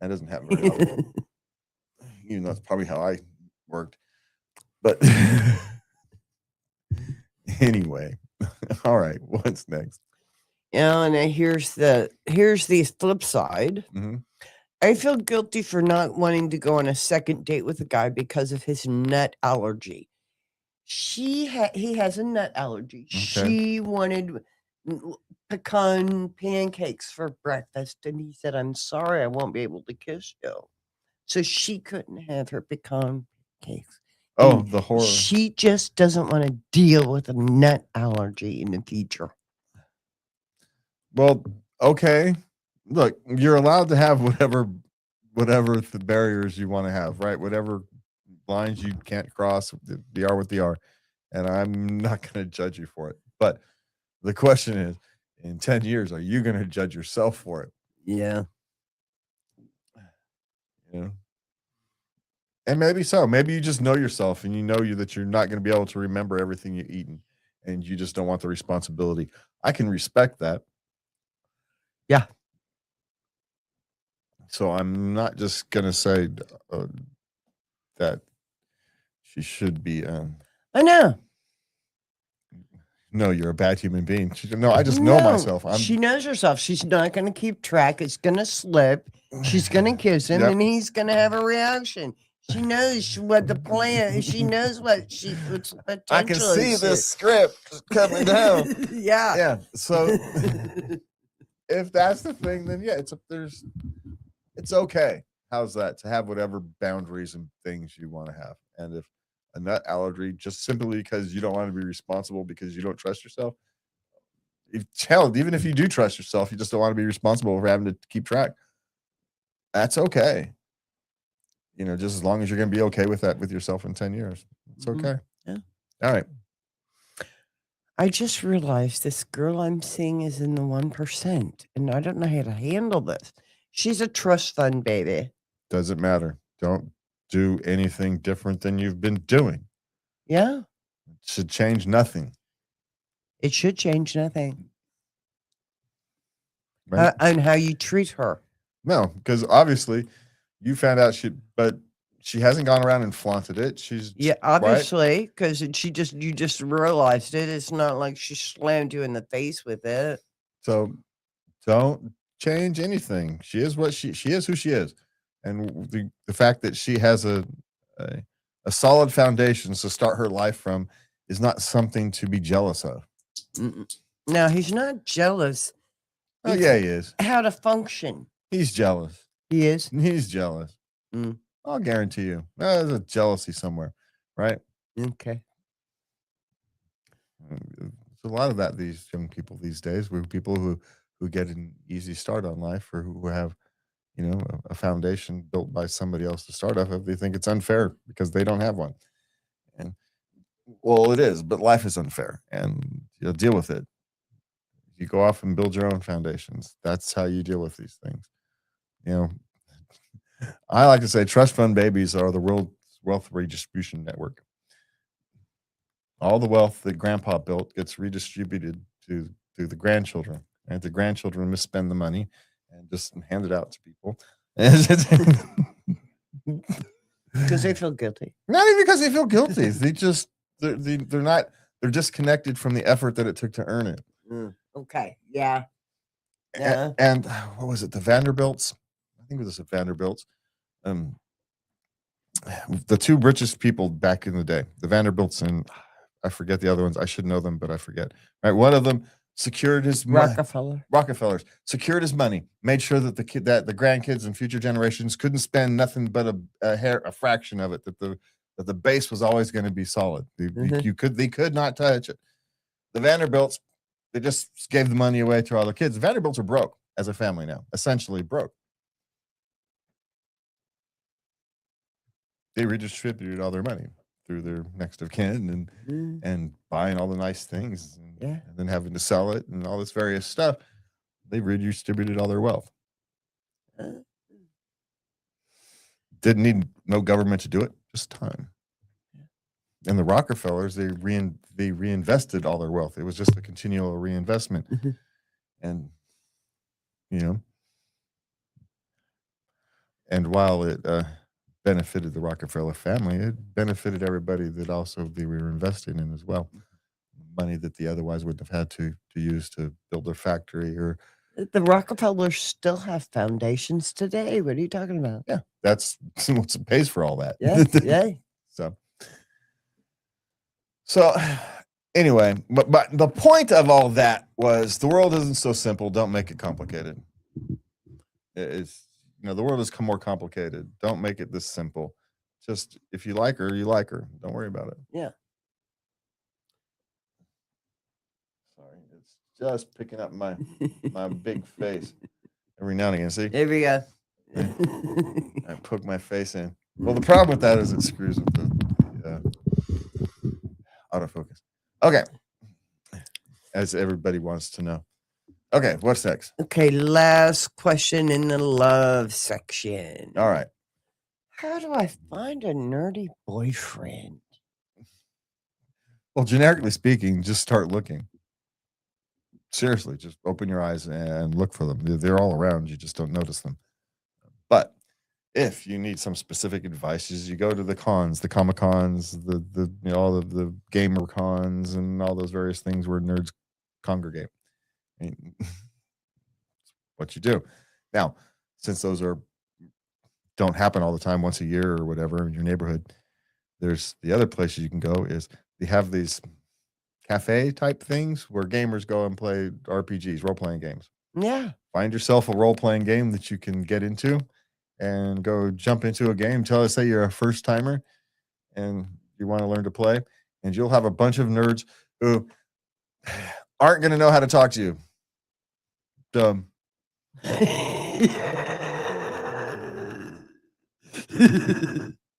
that doesn't happen very often. That's probably how I worked. But anyway, all right, what's next? And here's the flip side. Mm-hmm. I feel guilty for not wanting to go on a second date with a guy because of his nut allergy. He has a nut allergy. Okay. She wanted pecan pancakes for breakfast, and he said, "I'm sorry, I won't be able to kiss you." So she couldn't have her pecan pancakes. Oh, And the horror. she just doesn't want to deal with a nut allergy in the future. Well, okay. Look, you're allowed to have whatever the barriers you want to have, right? Whatever lines you can't cross, they are what they are. And I'm not going to judge you for it. But the question is, in 10 years, are you going to judge yourself for it? Yeah. And maybe so. Maybe you just know yourself and you know that you're not going to be able to remember everything you've eaten and you just don't want the responsibility. I can respect that. Yeah. So I'm not just gonna say that she should be. I know. No, you're a bad human being. No, I just know myself. She knows herself. She's not going to keep track. It's going to slip. She's going to kiss him, Yep. and he's going to have a reaction. She knows what the plan. She knows what what's the potential. I can see is this script coming down. yeah. Yeah. So if that's the thing, then yeah, it's okay. How's that? To have whatever boundaries and things you want to have. And if a nut allergy, just simply because you don't want to be responsible because you don't trust yourself, even if you do trust yourself, you just don't want to be responsible for having to keep track. That's okay. Just as long as you're going to be okay with that with yourself in 10 years. It's okay. Yeah. All right. I just realized this girl I'm seeing is in the 1%, and I don't know how to handle this. She's a trust fund baby. Doesn't matter. Don't do anything different than you've been doing. Yeah. It should change nothing. It should change nothing. Right? And how you treat her. No, because obviously you found out but she hasn't gone around and flaunted it. She's obviously, because you just realized it. It's not like she slammed you in the face with it. So don't change anything. She is what she is who she is. And the fact that she has a solid foundation to start her life from is not something to be jealous of. No, he's not jealous. Oh, yeah, he is. How to function. He's jealous. He is? He's jealous. I'll guarantee you. There's a jealousy somewhere, right? Okay. There's a lot of that these young people these days, with people who get an easy start on life or who have, a foundation built by somebody else to start off of. They think it's unfair because they don't have one. And well, it is, but life is unfair and you'll deal with it. You go off and build your own foundations. That's how you deal with these things. I like to say trust fund babies are the world's wealth redistribution network. All the wealth that grandpa built gets redistributed to the grandchildren, and the grandchildren misspend the money and just hand it out to people. Because they feel guilty. Not even because they feel guilty. They're disconnected from the effort that it took to earn it. Okay. Yeah. And what was it? The Vanderbilts? I think it was the Vanderbilts. The two richest people back in the day, the Vanderbilts, and I forget the other ones. I should know them, but I forget. Right? One of them secured his Rockefellers secured his money, made sure that the grandkids and future generations couldn't spend nothing but a fraction of it. That the base was always going to be solid. They could not touch it. The Vanderbilts, they just gave the money away to all their kids. The Vanderbilts are broke as a family now, essentially broke. They redistributed all their money through their next of kin and buying all the nice things and then having to sell it and all this various stuff. They redistributed all their wealth. Didn't need no government to do it, just time. And the Rockefellers, they reinvested all their wealth. It was just a continual reinvestment. And, and while it benefited the Rockefeller family, it benefited everybody that also they were investing in as well. Money that they otherwise wouldn't have had to use to build their factory. Or the Rockefellers still have foundations today. What are you talking about? Yeah, that's what pays for all that. Yeah. So anyway, but the point of all that was the world isn't so simple. Don't make it complicated. It's the world has come more complicated. Don't make it this simple. Just if you like her, you like her. Don't worry about it. Yeah. Sorry, it's just picking up my big face every now and again. See? There we go. I poke my face in. Well, the problem with that is it screws with the autofocus. Okay. As everybody wants to know. Okay, what's next? Okay, last question in the love section. All right. How do I find a nerdy boyfriend? Well, generically speaking, just start looking. Seriously, just open your eyes and look for them. They're all around. You just don't notice them. if you need some specific advice, you go to the cons, the Comic Cons, all of the gamer cons, and all those various things where nerds congregate. And what you do now, since those don't happen all the time, once a year or whatever in your neighborhood, there's the other places you can go. Is they have these cafe type things where gamers go and play RPGs, role playing games. Yeah. Find yourself a role playing game that you can get into and go jump into a game. Say you're a first timer and you want to learn to play, and you'll have a bunch of nerds who aren't going to know how to talk to you. Dumb.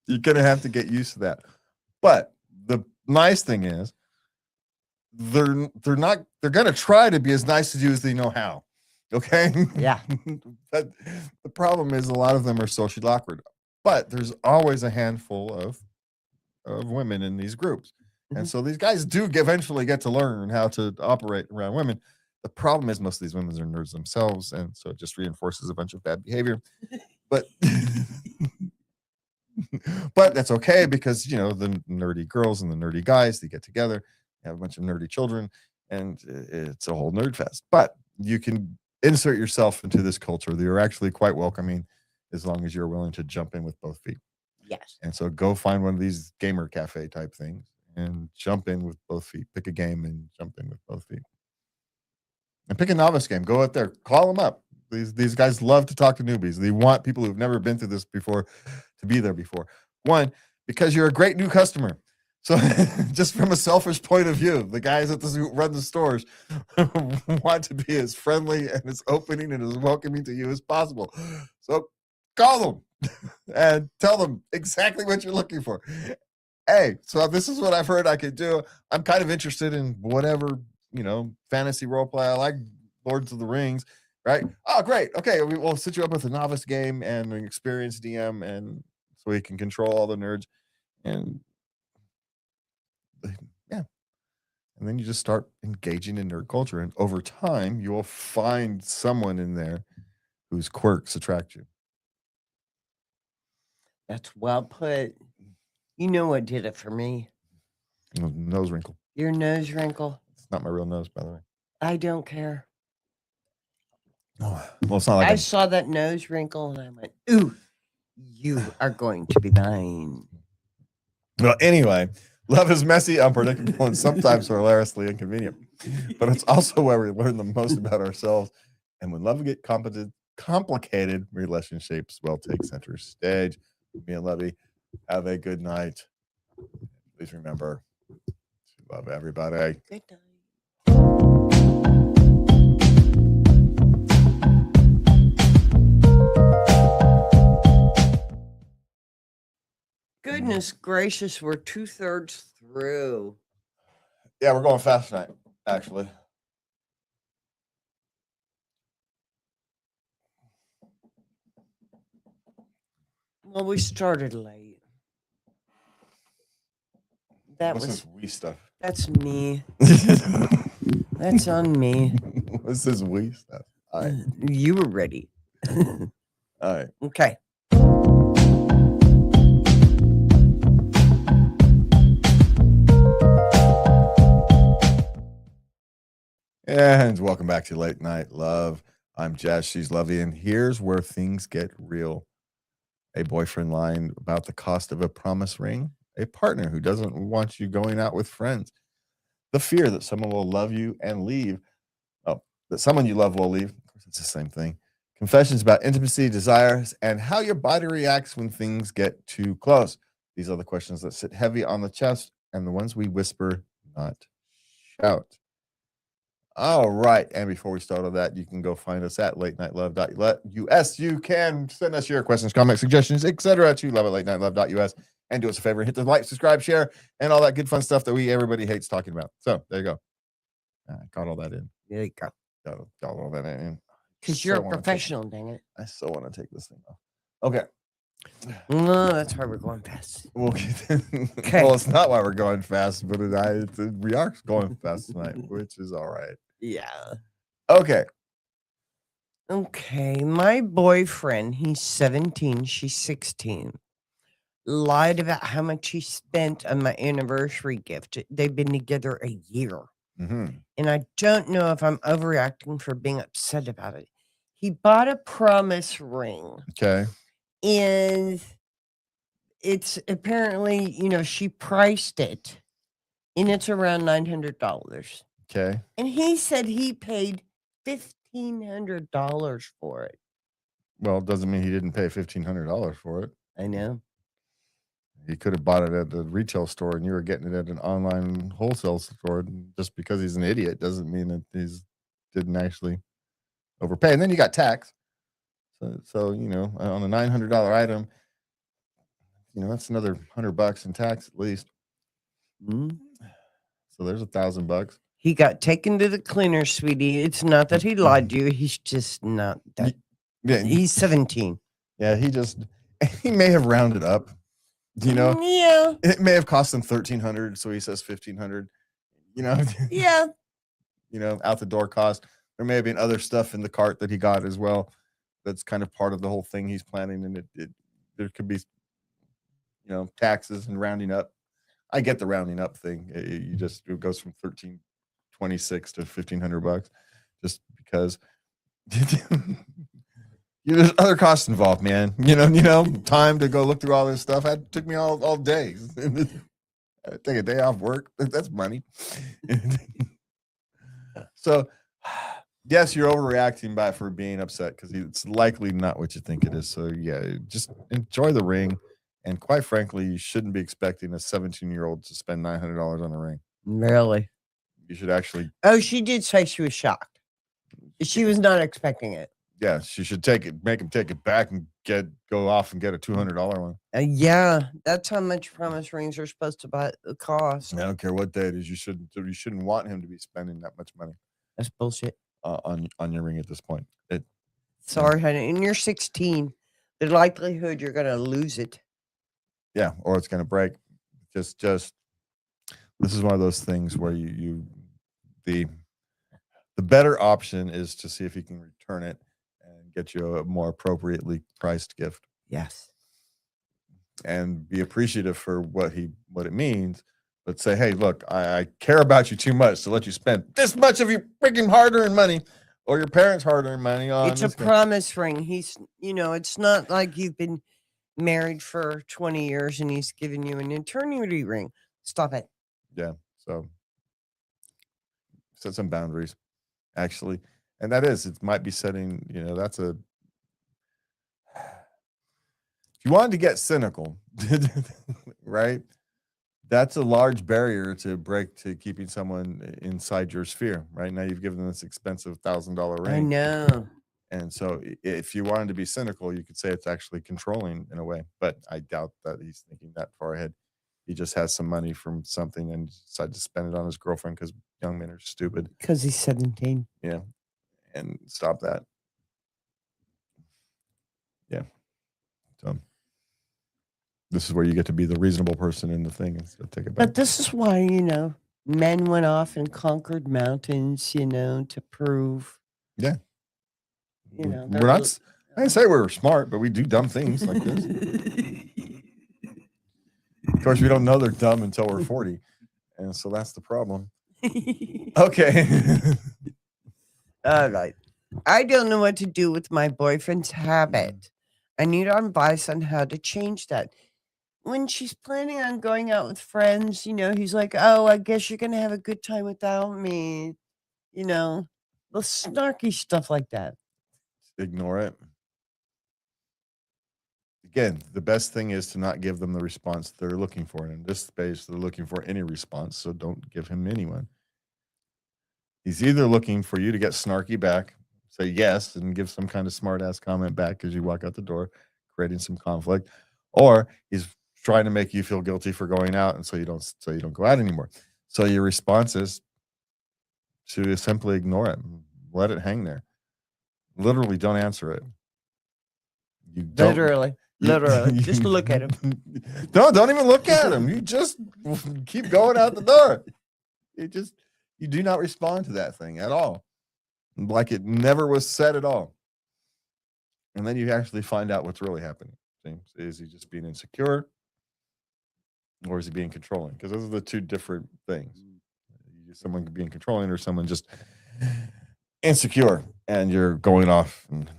You're going to have to get used to that. But the nice thing is, they're going to try to be as nice to you as they know how. Okay. Yeah. But the problem is a lot of them are socially awkward, but there's always a handful of women in these groups. And so these guys do eventually get to learn how to operate around women. The problem is most of these women are nerds themselves. And so it just reinforces a bunch of bad behavior, but but that's okay, because the nerdy girls and the nerdy guys, they get together, have a bunch of nerdy children, and it's a whole nerd fest. But you can insert yourself into this culture. They're actually quite welcoming, as long as you're willing to jump in with both feet. Yes. And so go find one of these gamer cafe type things and jump in with both feet. Pick a game and jump in with both feet. And pick a novice game. Go out there, call them up. These guys love to talk to newbies. They want people who've never been through this before to be there before. One, because you're a great new customer. So just from a selfish point of view, the guys who run the stores want to be as friendly and as opening and as welcoming to you as possible. So call them and tell them exactly what you're looking for. Hey, so this is what I've heard I could do. I'm kind of interested in whatever, fantasy role play. I like Lords of the Rings, right? Oh, great. Okay, we'll set you up with a novice game and an experienced DM, and so he can control all the nerds. And yeah. And then you just start engaging in nerd culture. And over time, you will find someone in there whose quirks attract you. That's well put. You know what did it for me? Nose wrinkle. Your nose wrinkle. It's not my real nose, by the way. I don't care. Oh, well, it's not like I saw that nose wrinkle and I went, ooh, you are going to be mine. Well, anyway, love is messy, unpredictable, and sometimes hilariously inconvenient. But it's also where we learn the most about ourselves. And when love get complicated, relationships will take center stage. Me and Levy, have a good night. Please remember to love everybody. Good night. Goodness gracious, we're 2/3 through. Yeah, we're going fast tonight, actually. Well, we started late. What's this wee stuff? That's me. That's on me. What's this wee stuff? All right. You were ready. All right. Okay. And welcome back to Late Night Love. I'm Jazz, she's Lovey, and here's where things get real. A boyfriend lying about the cost of a promise ring, a partner who doesn't want you going out with friends, the fear that someone will love you and leave. Oh, that someone you love will leave. Of course, it's the same thing. Confessions about intimacy, desires, and how your body reacts when things get too close. These are the questions that sit heavy on the chest and the ones we whisper, not shout. All right. And before we start on that, you can go find us at latenightLove.us. You can send us your questions, comments, suggestions, etc. to love@latenightLove.us. And do us a favor, hit the like, subscribe, share, and all that good fun stuff that everybody hates talking about. So there you go. I got all that in. There you go. Got all that in. Because you're a professional, dang it. I still want to take this thing off. Okay. No, that's why we're going fast. Okay. Well, it's not why we're going fast, but we are going fast tonight, which is all right. Yeah. Okay. Okay, my boyfriend, he's 17, she's 16, lied about how much he spent on my anniversary gift. They've been together a year. Mm-hmm. And I don't know if I'm overreacting for being upset about it. He bought a promise ring, Okay. and it's apparently, she priced it, and it's around $900. Okay. And he said he paid $1,500 for it. Well, it doesn't mean he didn't pay $1,500 for it. I know. He could have bought it at the retail store, and you were getting it at an online wholesale store. And just because he's an idiot doesn't mean that he's didn't actually overpay. And then you got tax. So on a $900 item, that's another $100 in tax at least. Mm. So there's $1,000. He got taken to the cleaner, sweetie. It's not that he lied to you. He's just not that. Yeah, He's 17. yeah. He may have rounded up. Yeah. It may have cost him $1,300, so he says $1,500. Yeah. Out the door cost. There may have been other stuff in the cart that he got as well. That's kind of part of the whole thing he's planning, and there could be, taxes and rounding up. I get the rounding up thing. It goes from 1,326 to $1,500, just because. There's other costs involved, man. Time to go look through all this stuff. It took me all day. I take a day off work. That's money. So, yes, you're overreacting for being upset because it's likely not what you think it is. So, yeah, just enjoy the ring. And quite frankly, you shouldn't be expecting a 17-year-old to spend $900 on a ring. Really? You should actually. Oh, she did say she was shocked. She was not expecting it. Yeah, she should make him take it back and go off and get a $200 one. Yeah, that's how much promise rings are supposed to cost. I don't care what day it is. You shouldn't want him to be spending that much money That's bullshit. on your ring at this point. Sorry, honey. And you're 16. The likelihood you're going to lose it. Yeah, or it's going to break. Just this is one of those things where the better option is to see if you can return it and get you a more appropriately priced gift. Yes. And be appreciative for what it means, but say, hey, look, I care about you too much to let you spend this much of your freaking hard-earned money or your parents' hard-earned money on. It's a promise ring. He's, it's not like you've been married for 20 years and he's given you an eternity ring. Stop it. Yeah. So set some boundaries, actually. And it might be setting, if you wanted to get cynical, right? That's a large barrier to break to keeping someone inside your sphere. Right now, you've given them this expensive $1,000 ring. I know. And so, if you wanted to be cynical, you could say it's actually controlling in a way. But I doubt that he's thinking that far ahead. He just has some money from something and decided to spend it on his girlfriend because young men are stupid. Because he's 17. Yeah, and stop that. Yeah. So this is where you get to be the reasonable person in the thing and take it back. But this is why, men went off and conquered mountains, to prove. Yeah. We're not. I didn't say we were smart, but we do dumb things like this. Of course, we don't know they're dumb until we're 40, and so that's the problem. Okay. All right. I don't know what to do with my boyfriend's habit. I need advice on how to change that. When she's planning on going out with friends, he's like, oh, I guess you're going to have a good time without me. The snarky stuff like that. Ignore it. Again, the best thing is to not give them the response they're looking for. And in this space, they're looking for any response, so don't give him anyone. He's either looking for you to get snarky back, say yes, and give some kind of smart ass comment back as you walk out the door, creating some conflict, or he's trying to make you feel guilty for going out, and so you don't go out anymore. So your response is to simply ignore it, let it hang there. Literally, don't answer it. Literally, just look at him. Don't even look at him. You just keep going out the door. You do not respond to that thing at all, like it never was said at all. And then you actually find out what's really happening. James, is he just being insecure, or is he being controlling? Because those are the two different things. Someone being controlling, or someone just insecure, and you're going off and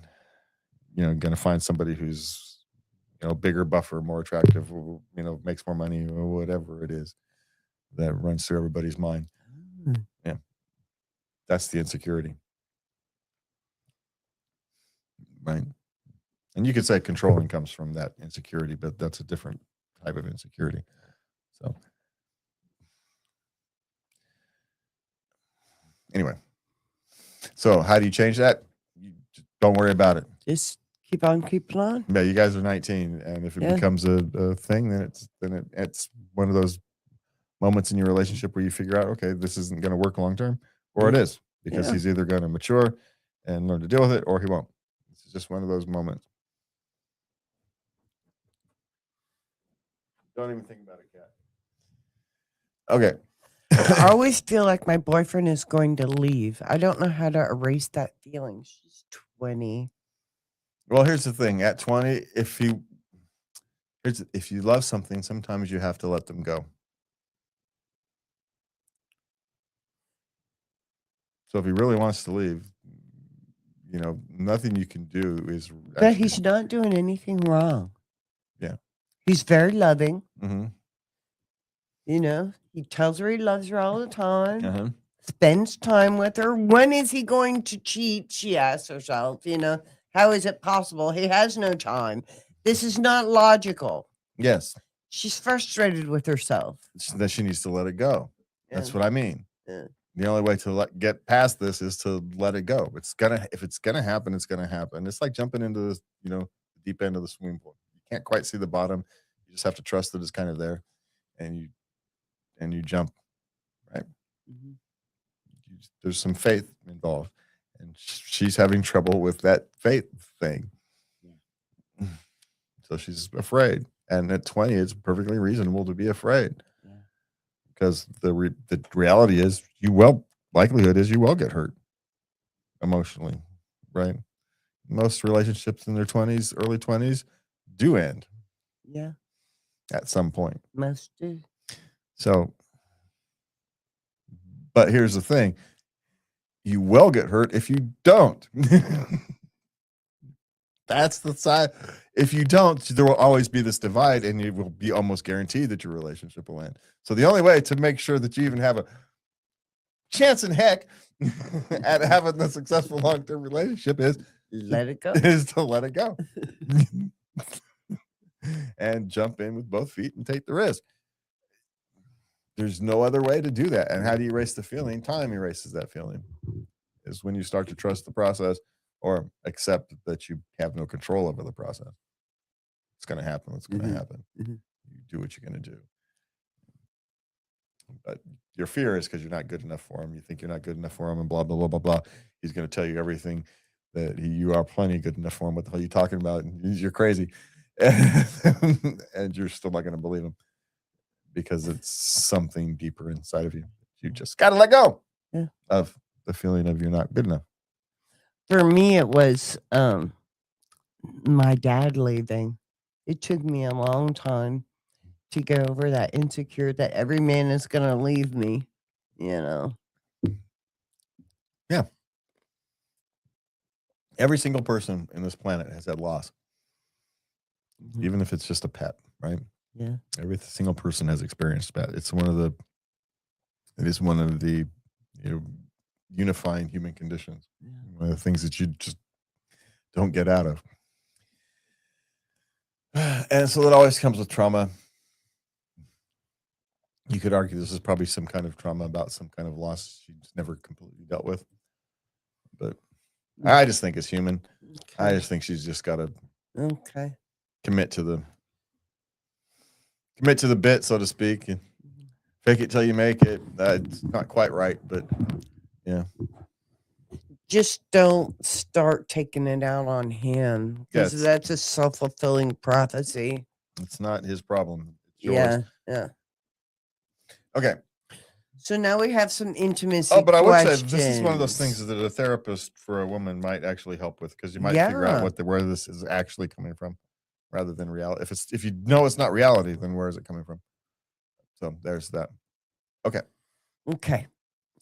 going to find somebody who's bigger, buffer, more attractive, makes more money, or whatever it is that runs through everybody's mind. Yeah, that's the insecurity, right? And you could say controlling comes from that insecurity, but that's a different type of insecurity. So anyway, so how do you change that? You just don't worry about it. Just keep on keeping on. Yeah, you guys are 19, and if it becomes a thing, then it's one of those moments in your relationship where you figure out, okay, this isn't going to work long term, or it is, because he's either going to mature and learn to deal with it, or he won't. It's just one of those moments. Don't even think about it, cat. Okay. I always feel like my boyfriend is going to leave. I don't know how to erase that feeling. She's 20. Well, here's the thing. At 20, if you love something, sometimes you have to let them go. So if he really wants to leave, nothing you can do is. But he's not doing anything wrong. Yeah. He's very loving. Mm-hmm. He tells her he loves her all the time. Uh-huh. Spends time with her. When is he going to cheat? She asks herself, how is it possible? He has no time. This is not logical. Yes. She's frustrated with herself. That she needs to let it go. Yeah. That's what I mean. Yeah. The only way to get past this is to let it go. If it's gonna happen, it's gonna happen. It's like jumping into the the deep end of the swimming pool. You can't quite see the bottom. You just have to trust that it's kind of there, and you jump, right? Mm-hmm. There's some faith involved, and she's having trouble with that faith thing. Yeah. So she's afraid, and at 20, it's perfectly reasonable to be afraid. Because the reality is, likelihood is you will get hurt emotionally, right? Most relationships in their 20s, early 20s, do end. Yeah. At some point. Most do. So, but here's the thing. You will get hurt if you don't. That's the side. If you don't, there will always be this divide, and you will be almost guaranteed that your relationship will end. So the only way to make sure that you even have a chance in heck at having a successful long-term relationship is let it go. Is to let it go. And jump in with both feet and take the risk. There's no other way to do that. And how do you erase the feeling? Time erases that feeling. Is when you start to trust the process, or accept that you have no control over the process. It's going to happen. It's going to happen. Mm-hmm. You do what you're going to do. But your fear is because you're not good enough for him. You think you're not good enough for him, and blah, blah, blah, blah, blah. He's going to tell you everything that you are plenty good enough for him. What the hell are you talking about? You're crazy. And you're still not going to believe him, because it's something deeper inside of you. You just got to let go of the feeling of you're not good enough. For me, it was my dad leaving. It took me a long time to get over that insecure that every man is going to leave me, Yeah. Every single person in this planet has had loss. Mm-hmm. Even if it's just a pet, right? Yeah. Every single person has experienced that. It is one of the unifying human conditions. Yeah. One of the things that you just don't get out of. And so it always comes with trauma. You could argue this is probably some kind of trauma about some kind of loss she's never completely dealt with. But I just think it's human. Okay. I just think she's just got to commit to the bit, so to speak, and fake it till you make it. It's not quite right, but yeah. Just don't start taking it out on him, because that's a self-fulfilling prophecy. It's not his problem. It's yours. Yeah. Okay. So now we have some intimacy Oh, but I would say questions. this is one of those things that a therapist for a woman might actually help with, because you might figure out Yeah. where this is actually coming from, rather than reality. If you know it's not reality, then where is it coming from? So there's that. Okay. Okay.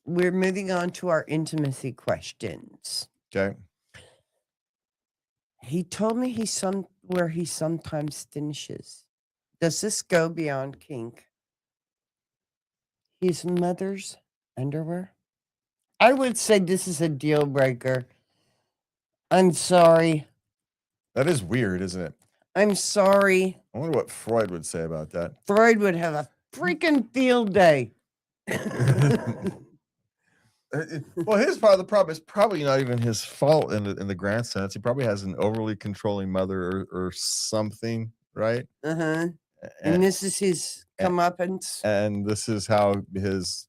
We're moving on to our intimacy questions. Okay. He told me where he sometimes finishes. Does this go beyond kink? His mother's underwear? I would say this is a deal breaker. I'm sorry. That is weird, isn't it? I'm sorry. I wonder what Freud would say about that. Freud would have a freaking field day. Well, here's part of the problem. It's probably not even his fault in the grand sense. He probably has an overly controlling mother or something, right? Uh-huh. And, And this is his comeuppance. and this is how his,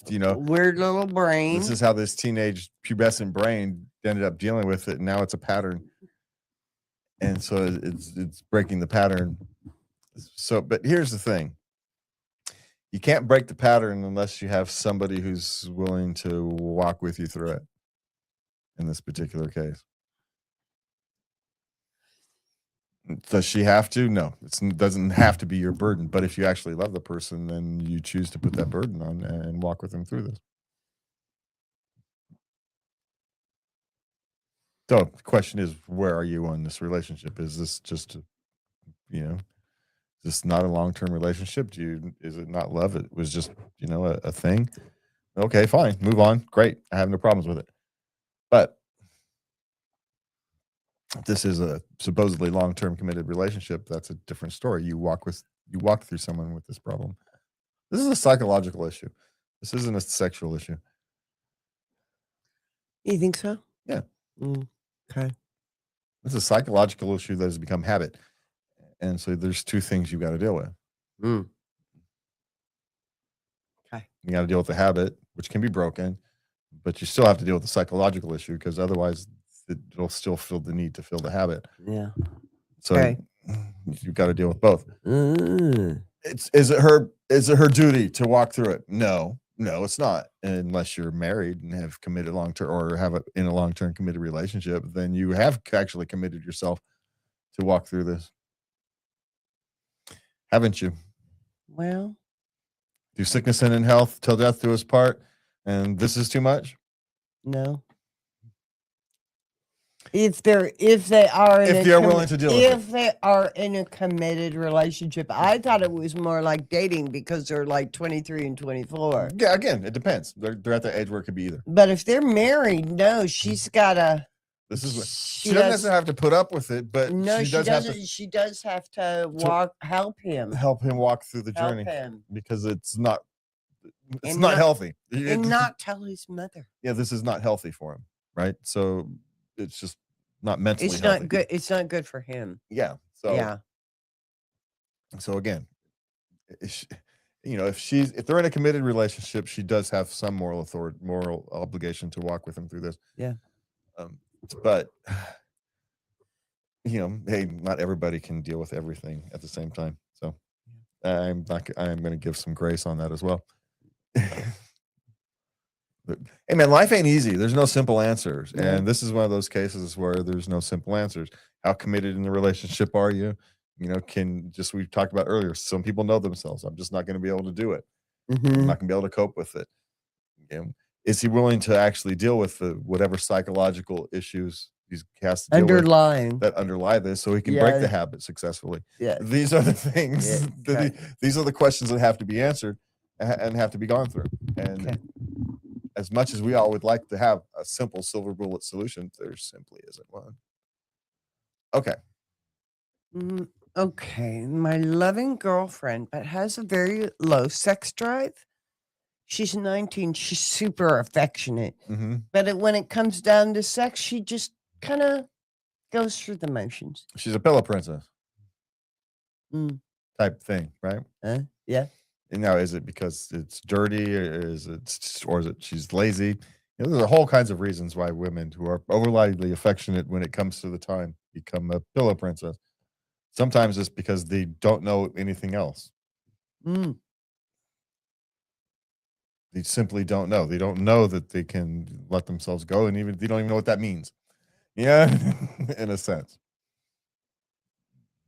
weird little brain. this is how this teenage pubescent brain ended up dealing with it. And now it's a pattern. And so it's breaking the pattern. So, but here's the thing. You can't break the pattern unless you have somebody who's willing to walk with you through it. In this particular case. Does she have to? No, it doesn't have to be your burden. But if you actually love the person, then you choose to put that burden on and walk with them through this. So the question is, where are you on this relationship? Is this just, is this not a long-term relationship? Is it not love? It was just, a thing. Okay, fine. Move on. Great. I have no problems with it. But if this is a supposedly long-term committed relationship, that's a different story. You walk through someone with this problem. This is a psychological issue. This isn't a sexual issue. You think so? Yeah. Okay. It's a psychological issue that has become habit. And so there's two things you've got to deal with. Okay. You got to deal with the habit, which can be broken, but you still have to deal with the psychological issue, because otherwise it'll still feel the need to fill the habit. Yeah. So Okay. you've got to deal with both. Is it her duty to walk through it? No, it's not. Unless you're married and have committed long-term, or in a long-term committed relationship, then you have actually committed yourself to walk through this. Haven't you? Well, Through sickness and in health, till death do us part. And this is too much? no. If they are willing to deal with it. If they are in a committed relationship. I thought it was more like dating, because they're like 23 and 24. Yeah, again, it depends. They're at the age where it could be either. But if they're married, no, she's gotta. This is what she doesn't necessarily have to put up with it, but No, she doesn't. She does have to help him walk through the journey, because it's not healthy. And not tell his mother. Yeah, this is not healthy for him, right? So it's just not mentally It's healthy. not good. It's not good for him. Yeah. So yeah. So again, if they're in a committed relationship, she does have some moral obligation to walk with him through this. Yeah. But hey, not everybody can deal with everything at the same time. So I'm going to give some grace on that as well. But, hey man, life ain't easy. There's no simple answers. Yeah. And this is one of those cases where there's no simple answers. How committed in the relationship are you? We talked about earlier, some people know themselves. I'm just not going to be able to do it. I'm not going to be able to cope with it. Is he willing to actually deal with whatever psychological issues he has to deal with that underlie this, so he can break the habit successfully? Yeah. These are the things. These are the questions that have to be answered and have to be gone through. And as much as we all would like to have a simple silver bullet solution, there simply isn't one. Okay. Okay. My loving girlfriend, but has a very low sex drive. She's 19. She's super affectionate. But when it comes down to sex, she just kind of goes through the motions. She's a pillow princess type thing, right? Yeah. And now, is it because it's dirty, or is it she's lazy? There's a whole kinds of reasons why women who are overly affectionate when it comes to the time become a pillow princess. Sometimes it's because they don't know anything else. They simply don't know. They don't know that they can let themselves go, and even they don't even know what that means. Yeah, in a sense,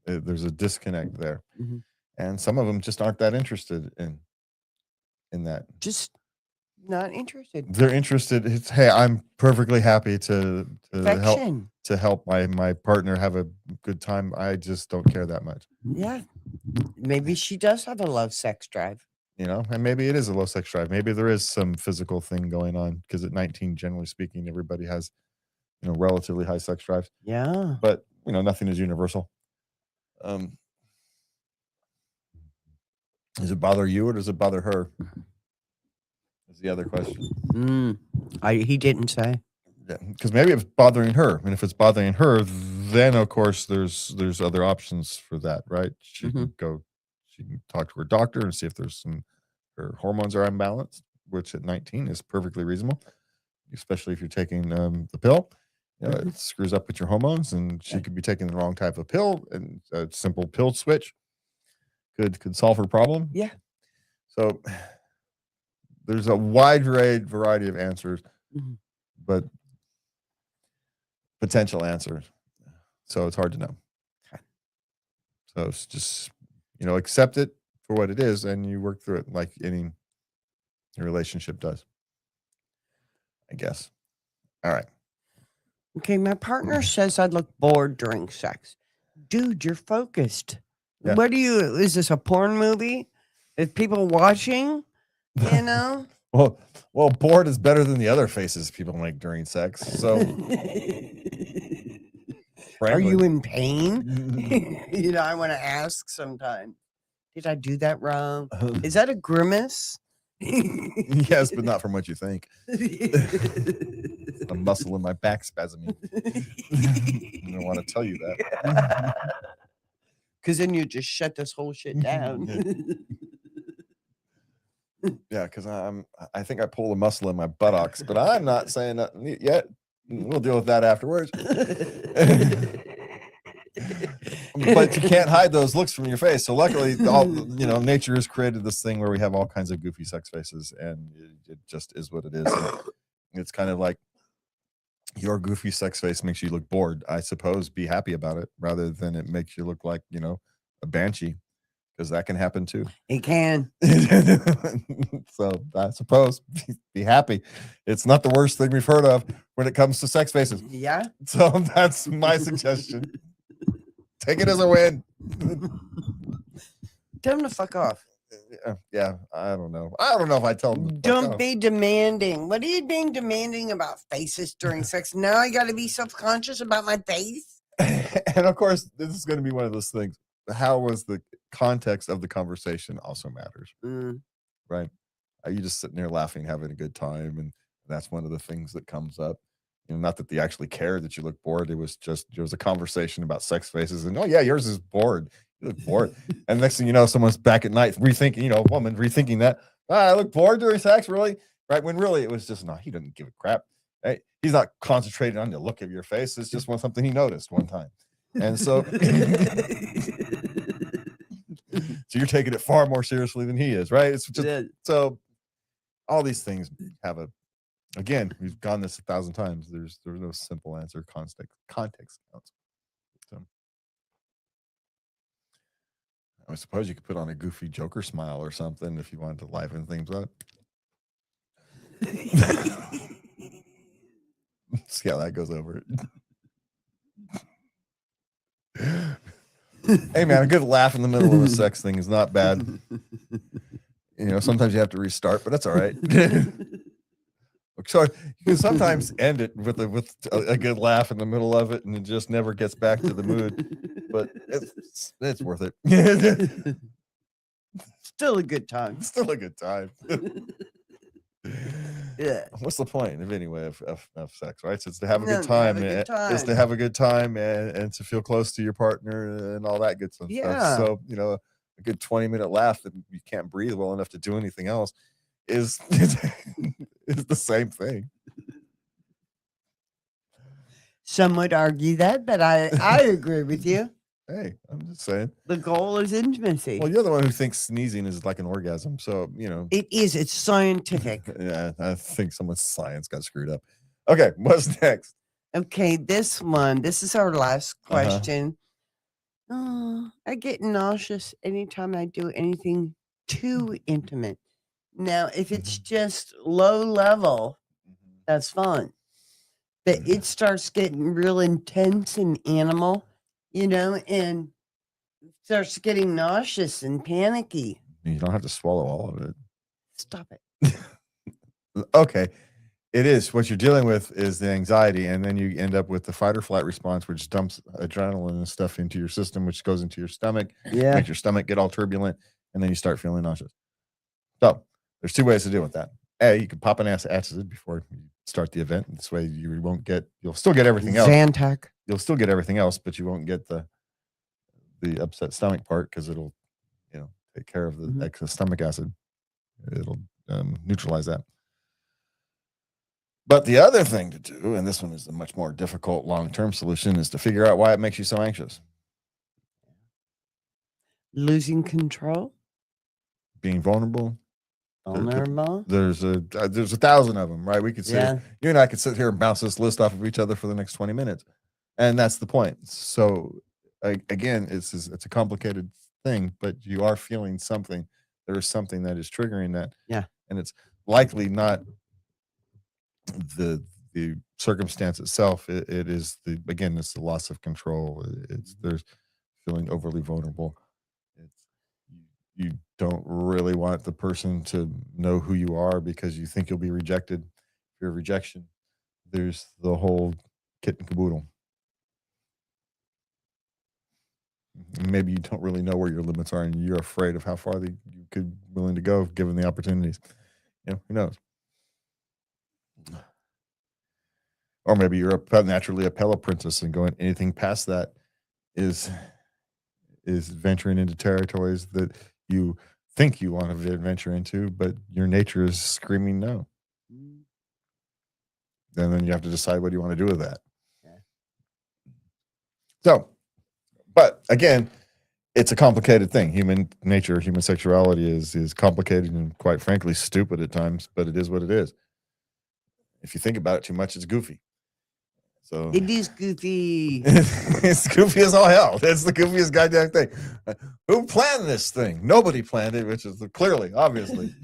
there's a disconnect there, Mhm. and some of them just aren't that interested in that. Just not interested. They're interested. It's, hey, I'm perfectly happy to Affection. help my partner have a good time. I just don't care that much, Yeah. Maybe she does have a low sex drive. you know. And maybe it is a low sex drive. Maybe there is some physical thing going on because at 19, generally speaking, everybody has relatively high sex drives. Yeah. But nothing is universal. Does it bother you or does it bother her? Is the other question. He didn't say. Yeah, because maybe it's bothering her, and if it's bothering her, then of course there's other options for that, right? She can talk to her doctor and see if there's her hormones are imbalanced, which at 19 is perfectly reasonable, especially if you're taking the pill. It screws up with your hormones, and she could be taking the wrong type of pill, and a simple pill switch could solve her problem. Yeah. So there's a wide variety of answers, but potential answers. So it's hard to know. Okay. So it's just, accept it for what it is and you work through it like any relationship does, I guess. All right. Okay, my partner says I look bored during sex. Dude, you're focused. Yeah. What is this a porn movie? Is people watching? Well, bored is better than the other faces people make during sex. So are you in pain? I want to ask sometimes. Did I do that wrong? Is that a grimace? Yes, but not from what you think. A muscle in my back spasming. I don't want to tell you that. Because then you just shut this whole shit down. Yeah, because I think I pulled a muscle in my buttocks, but I'm not saying that yet. We'll deal with that afterwards. But you can't hide those looks from your face. So luckily, nature has created this thing where we have all kinds of goofy sex faces, and it just is what it is. It's kind of like your goofy sex face makes you look bored. I suppose be happy about it rather than it makes you look like a banshee, because that can happen too. It can. So I suppose be happy. It's not the worst thing we've heard of when it comes to sex faces. Yeah. So that's my suggestion. Take it as a win. Tell him to fuck off. Yeah, I don't know. I don't know if I tell him. Don't be demanding. What are you being demanding about faces during sex? Now I got to be self-conscious about my face. And of course, this is going to be one of those things. How was the context of the conversation also matters, right? Are you just sitting there laughing, having a good time, and that's one of the things that comes up. Not that they actually cared that you look bored. It was a conversation about sex faces, and oh yeah, yours is bored. You look bored, and next thing you know, someone's back at night rethinking. A woman rethinking that. I look bored during sex, really? Right? When really it was just no. He doesn't give a crap. Right? He's not concentrating on the look of your face. It's just something he noticed one time, and so. So you're taking it far more seriously than he is, right? It's just so all these things have again, we've gone this 1,000 times. There's no simple answer. Context counts. So I suppose you could put on a goofy Joker smile or something if you wanted to liven things up. See how that goes over it. Hey man, a good laugh in the middle of a sex thing is not bad. Sometimes you have to restart, but that's all right. So you can sometimes end it with a good laugh in the middle of it, and it just never gets back to the mood. But it's worth it. Still a good time. Still a good time. Yeah. What's the point of anyway of sex, right? So it's to have a good time. It's to have a good time and to feel close to your partner and all that good stuff. Yeah. So a good 20-minute laugh that you can't breathe well enough to do anything else is the same thing. Some would argue that, but I agree with you. Hey, I'm just saying. The goal is intimacy. Well, you're the one who thinks sneezing is like an orgasm. So, It is. It's scientific. yeah, I think someone's science got screwed up. Okay, what's next? Okay, this is our last Uh-huh. question. I get nauseous anytime I do anything too intimate. Now, if it's just low level, that's fine. But it starts getting real intense and animal, and starts getting nauseous and panicky. You don't have to swallow all of it. Stop it. Okay. It is. What you're dealing with is the anxiety, and then you end up with the fight or flight response, which dumps adrenaline and stuff into your system, which goes into your stomach, Yeah. makes your stomach get all turbulent, and then you start feeling nauseous. So there's two ways to deal with that. A, you can pop an acid before you start the event. This way you'll still get everything else. Zantac. You'll still get everything else, but you won't get the upset stomach part because it'll, take care of the excess stomach acid. It'll neutralize that. But the other thing to do, and this one is a much more difficult long-term solution, is to figure out why it makes you so anxious. Losing control. Being vulnerable. Vulnerable. There's 1,000 of them, right? We could say you and I could sit here and bounce this list off of each other for the next 20 minutes, and that's the point. So again, it's a complicated thing, but you are feeling something. There is something that is triggering that, and it's likely not the circumstance itself. It is it's the loss of control. There's feeling overly vulnerable. You don't really want the person to know who you are because you think you'll be rejected. Fear of rejection. There's the whole kit and caboodle. Maybe you don't really know where your limits are, and you're afraid of how far you could willing to go given the opportunities. Who knows? Or maybe you're naturally a pillow princess, and going anything past that is venturing into territories that you think you want to venture into, but your nature is screaming no. And then you have to decide what you want to do with that. So, but again, it's a complicated thing. Human nature, human sexuality is complicated and quite frankly stupid at times, but it is what it is. If you think about it too much, it's goofy. So it is goofy. It's goofy as all hell. It's the goofiest goddamn thing. Who planned this thing? Nobody planned it, which is clearly, obviously.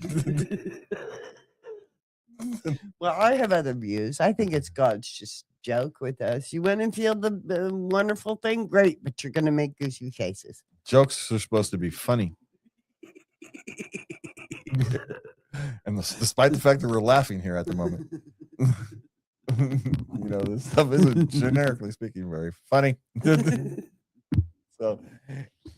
Well, I have other views. I think it's God's just joke with us. You want to feel the wonderful thing? Great, but you're going to make goofy faces. Jokes are supposed to be funny. And despite the fact that we're laughing here at the moment, this stuff isn't generically speaking very funny. So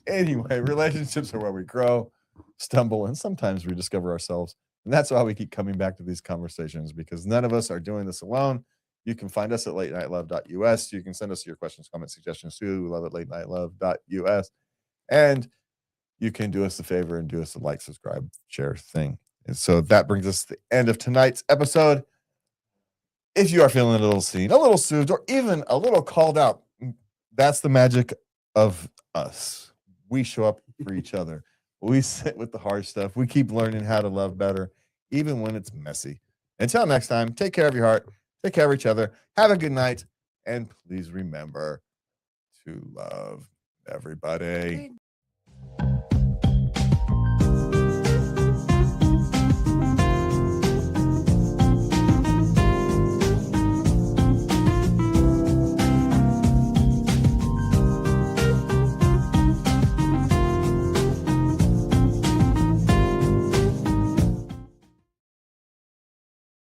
anyway, relationships are where we grow, stumble, and sometimes rediscover ourselves. And that's why we keep coming back to these conversations, because none of us are doing this alone. You can find us at latenightLove.us. You can send us your questions, comments, suggestions to love@latenightLove.us. And you can do us a favor and do us a like, subscribe, share thing. And so that brings us to the end of tonight's episode. If you are feeling a little seen, a little soothed, or even a little called out, that's the magic of us. We show up for each other. We sit with the hard stuff. We keep learning how to love better, even when it's messy. Until next time, take care of your heart. Take care of each other. Have a good night. And please remember to love everybody.